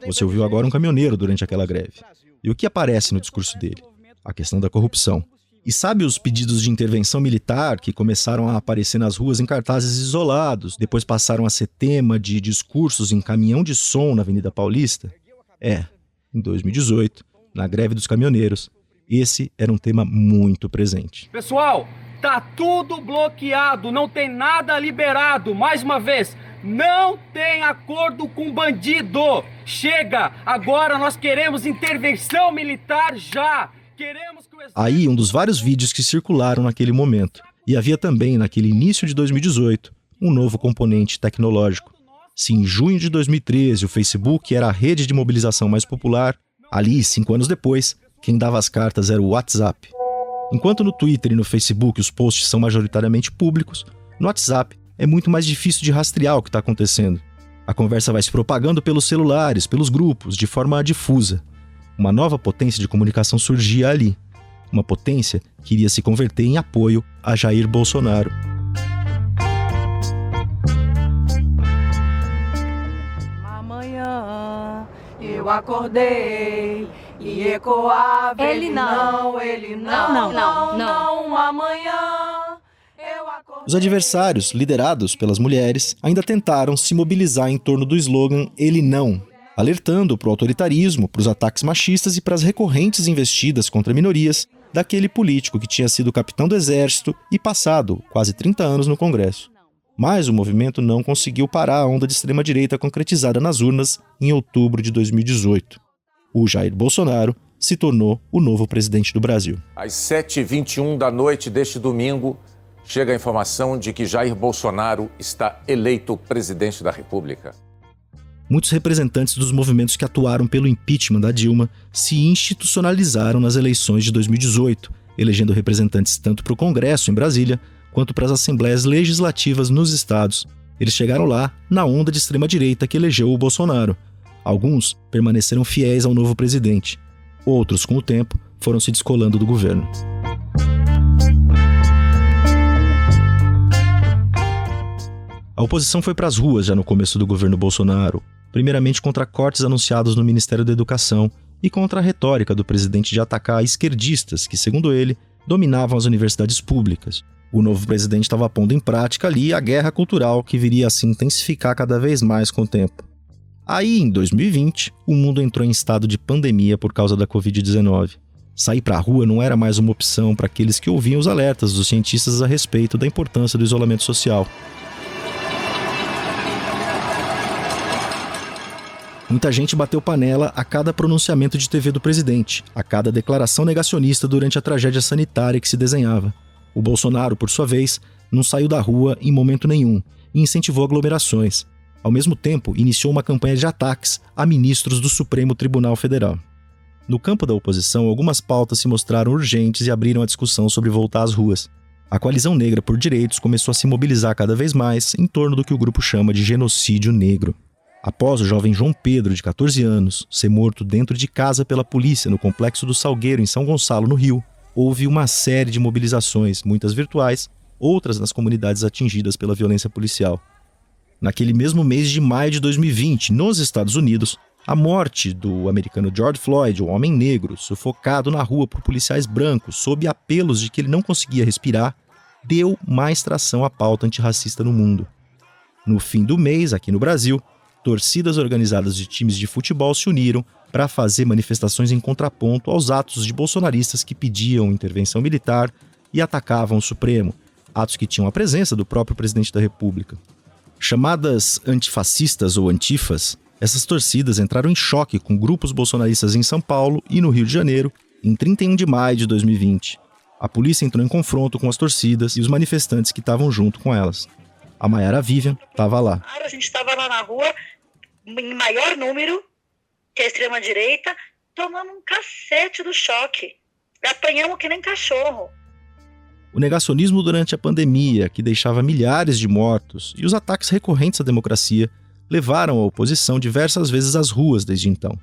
Você ouviu agora um caminhoneiro durante aquela greve. E o que aparece no discurso dele? A questão da corrupção. E sabe os pedidos de intervenção militar que começaram a aparecer nas ruas em cartazes isolados, depois passaram a ser tema de discursos em caminhão de som na Avenida Paulista? Em 2018, na greve dos caminhoneiros, esse era um tema muito presente. Pessoal, tá tudo bloqueado, não tem nada liberado. Mais uma vez, não tem acordo com bandido. Chega, agora nós queremos intervenção militar já. Aí, um dos vários vídeos que circularam naquele momento. E havia também, naquele início de 2018, um novo componente tecnológico. Se em junho de 2013 o Facebook era a rede de mobilização mais popular, ali, 5 anos depois, quem dava as cartas era o WhatsApp. Enquanto no Twitter e no Facebook os posts são majoritariamente públicos, no WhatsApp é muito mais difícil de rastrear o que está acontecendo. A conversa vai se propagando pelos celulares, pelos grupos, de forma difusa. Uma nova potência de comunicação surgia ali. Uma potência que iria se converter em apoio a Jair Bolsonaro. Amanhã eu acordei e ecoava. Ele não, amanhã. Os adversários, liderados pelas mulheres, ainda tentaram se mobilizar em torno do slogan Ele Não, alertando para o autoritarismo, para os ataques machistas e para as recorrentes investidas contra minorias daquele político que tinha sido capitão do exército e passado quase 30 anos no Congresso. Mas o movimento não conseguiu parar a onda de extrema-direita concretizada nas urnas em outubro de 2018. O Jair Bolsonaro se tornou o novo presidente do Brasil. Às 7h21 da noite deste domingo, chega a informação de que Jair Bolsonaro está eleito presidente da República. Muitos representantes dos movimentos que atuaram pelo impeachment da Dilma se institucionalizaram nas eleições de 2018, elegendo representantes tanto para o Congresso em Brasília, quanto para as assembleias legislativas nos estados. Eles chegaram lá na onda de extrema-direita que elegeu o Bolsonaro. Alguns permaneceram fiéis ao novo presidente. Outros, com o tempo, foram se descolando do governo. A oposição foi para as ruas já no começo do governo Bolsonaro, primeiramente contra cortes anunciados no Ministério da Educação e contra a retórica do presidente de atacar esquerdistas que, segundo ele, dominavam as universidades públicas. O novo presidente estava pondo em prática ali a guerra cultural que viria a se intensificar cada vez mais com o tempo. Aí, em 2020, o mundo entrou em estado de pandemia por causa da Covid-19. Sair para a rua não era mais uma opção para aqueles que ouviam os alertas dos cientistas a respeito da importância do isolamento social. Muita gente bateu panela a cada pronunciamento de TV do presidente, a cada declaração negacionista durante a tragédia sanitária que se desenhava. O Bolsonaro, por sua vez, não saiu da rua em momento nenhum e incentivou aglomerações. Ao mesmo tempo, iniciou uma campanha de ataques a ministros do Supremo Tribunal Federal. No campo da oposição, algumas pautas se mostraram urgentes e abriram a discussão sobre voltar às ruas. A Coalizão Negra por Direitos começou a se mobilizar cada vez mais em torno do que o grupo chama de genocídio negro. Após o jovem João Pedro, de 14 anos, ser morto dentro de casa pela polícia no Complexo do Salgueiro, em São Gonçalo, no Rio, houve uma série de mobilizações, muitas virtuais, outras nas comunidades atingidas pela violência policial. Naquele mesmo mês de maio de 2020, nos Estados Unidos, a morte do americano George Floyd, um homem negro, sufocado na rua por policiais brancos, sob apelos de que ele não conseguia respirar, deu mais tração à pauta antirracista no mundo. No fim do mês, aqui no Brasil, torcidas organizadas de times de futebol se uniram para fazer manifestações em contraponto aos atos de bolsonaristas que pediam intervenção militar e atacavam o Supremo, atos que tinham a presença do próprio presidente da República. Chamadas antifascistas ou antifas, essas torcidas entraram em choque com grupos bolsonaristas em São Paulo e no Rio de Janeiro em 31 de maio de 2020. A polícia entrou em confronto com as torcidas e os manifestantes que estavam junto com elas. A Mayara Vivian estava lá. A gente estava lá na rua, em maior número, que é a extrema-direita, tomando um cacete do choque. Apanhamos que nem cachorro. O negacionismo durante a pandemia, que deixava milhares de mortos, e os ataques recorrentes à democracia levaram a oposição diversas vezes às ruas desde então.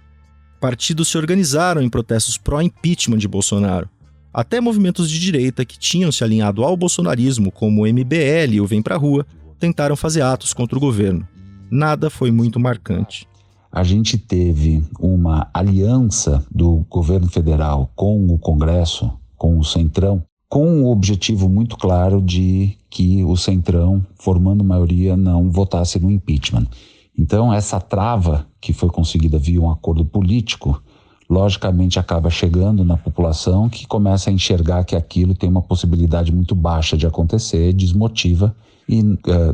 Partidos se organizaram em protestos pró-impeachment de Bolsonaro. Até movimentos de direita que tinham se alinhado ao bolsonarismo, como o MBL e o Vem Pra Rua, tentaram fazer atos contra o governo. Nada foi muito marcante. A gente teve uma aliança do governo federal com o Congresso, com o Centrão, com o objetivo muito claro de que o Centrão, formando maioria, não votasse no impeachment. Então, essa trava que foi conseguida via um acordo político, logicamente acaba chegando na população que começa a enxergar que aquilo tem uma possibilidade muito baixa de acontecer, desmotiva e,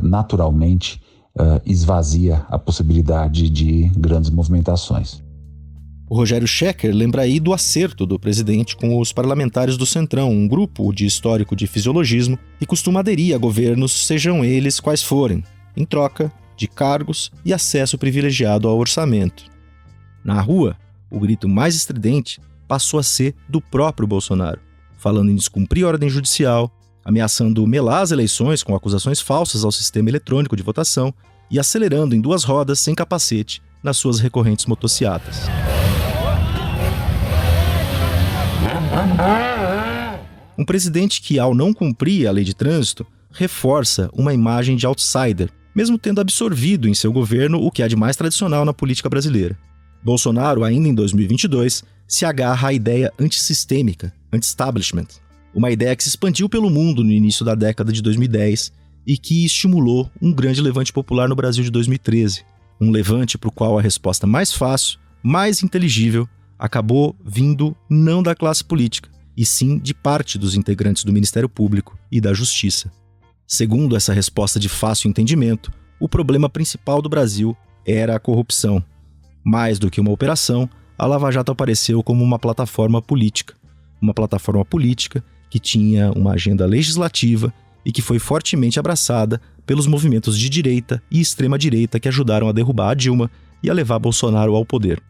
naturalmente, esvazia a possibilidade de grandes movimentações. O Rogério Schecker lembra aí do acerto do presidente com os parlamentares do Centrão, um grupo de histórico de fisiologismo que costuma aderir a governos, sejam eles quais forem, em troca de cargos e acesso privilegiado ao orçamento. Na rua, o grito mais estridente passou a ser do próprio Bolsonaro, falando em descumprir a ordem judicial, ameaçando melar as eleições com acusações falsas ao sistema eletrônico de votação e acelerando em 2 rodas sem capacete nas suas recorrentes motocicletas. Um presidente que, ao não cumprir a lei de trânsito, reforça uma imagem de outsider, mesmo tendo absorvido em seu governo o que há de mais tradicional na política brasileira. Bolsonaro, ainda em 2022, se agarra à ideia antissistêmica, anti-establishment, uma ideia que se expandiu pelo mundo no início da década de 2010 e que estimulou um grande levante popular no Brasil de 2013. Um levante para o qual a resposta mais fácil, mais inteligível, acabou vindo não da classe política, e sim de parte dos integrantes do Ministério Público e da Justiça. Segundo essa resposta de fácil entendimento, o problema principal do Brasil era a corrupção. Mais do que uma operação, a Lava Jato apareceu como uma plataforma política. Uma plataforma política que tinha uma agenda legislativa e que foi fortemente abraçada pelos movimentos de direita e extrema-direita que ajudaram a derrubar a Dilma e a levar Bolsonaro ao poder.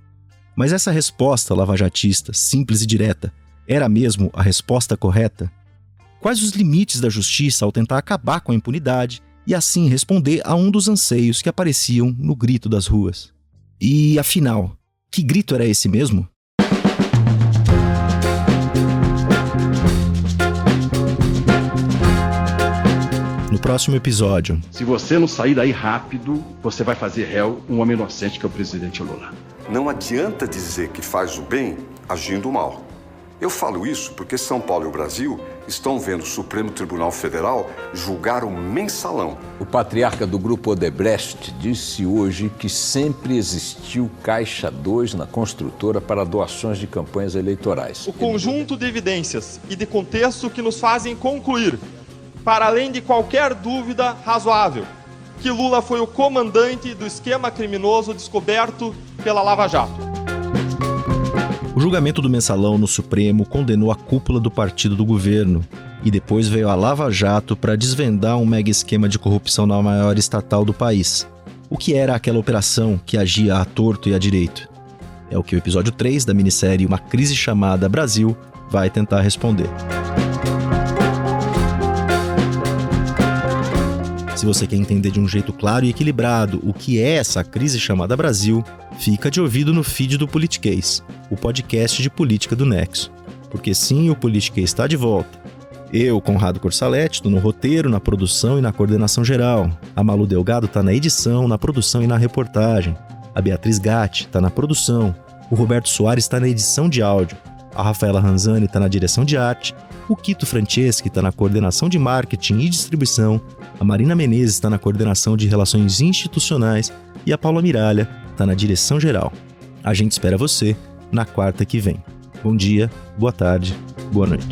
Mas essa resposta lavajatista, simples e direta, era mesmo a resposta correta? Quais os limites da justiça ao tentar acabar com a impunidade e assim responder a um dos anseios que apareciam no grito das ruas? E, afinal, que grito era esse mesmo? No próximo episódio. Se você não sair daí rápido, você vai fazer réu um homem inocente que é o presidente Lula. Não adianta dizer que faz o bem agindo mal. Eu falo isso porque São Paulo e o Brasil estão vendo o Supremo Tribunal Federal julgar o mensalão. O patriarca do grupo Odebrecht disse hoje que sempre existiu Caixa 2 na construtora para doações de campanhas eleitorais. O conjunto de evidências e de contexto que nos fazem concluir, para além de qualquer dúvida razoável, que Lula foi o comandante do esquema criminoso descoberto pela Lava Jato. O julgamento do mensalão no Supremo condenou a cúpula do partido do governo e depois veio a Lava Jato para desvendar um mega esquema de corrupção na maior estatal do país. O que era aquela operação que agia à torto e à direito? É o que o episódio 3 da minissérie Uma Crise Chamada Brasil vai tentar responder. Se você quer entender de um jeito claro e equilibrado o que é essa crise chamada Brasil, fica de ouvido no feed do Politiquês, o podcast de política do Nexo. Porque sim, o Politiquês está de volta. Eu, Conrado Corsaletti, estou no roteiro, na produção e na coordenação geral. A Malu Delgado está na edição, na produção e na reportagem. A Beatriz Gatti está na produção. O Roberto Soares está na edição de áudio. A Rafaela Ranzani está na direção de arte. O Quito Franceschi está na coordenação de marketing e distribuição. A Marina Menezes está na coordenação de relações institucionais. E a Paula Miralha está na direção geral. A gente espera você na quarta que vem. Bom dia, boa tarde, boa noite.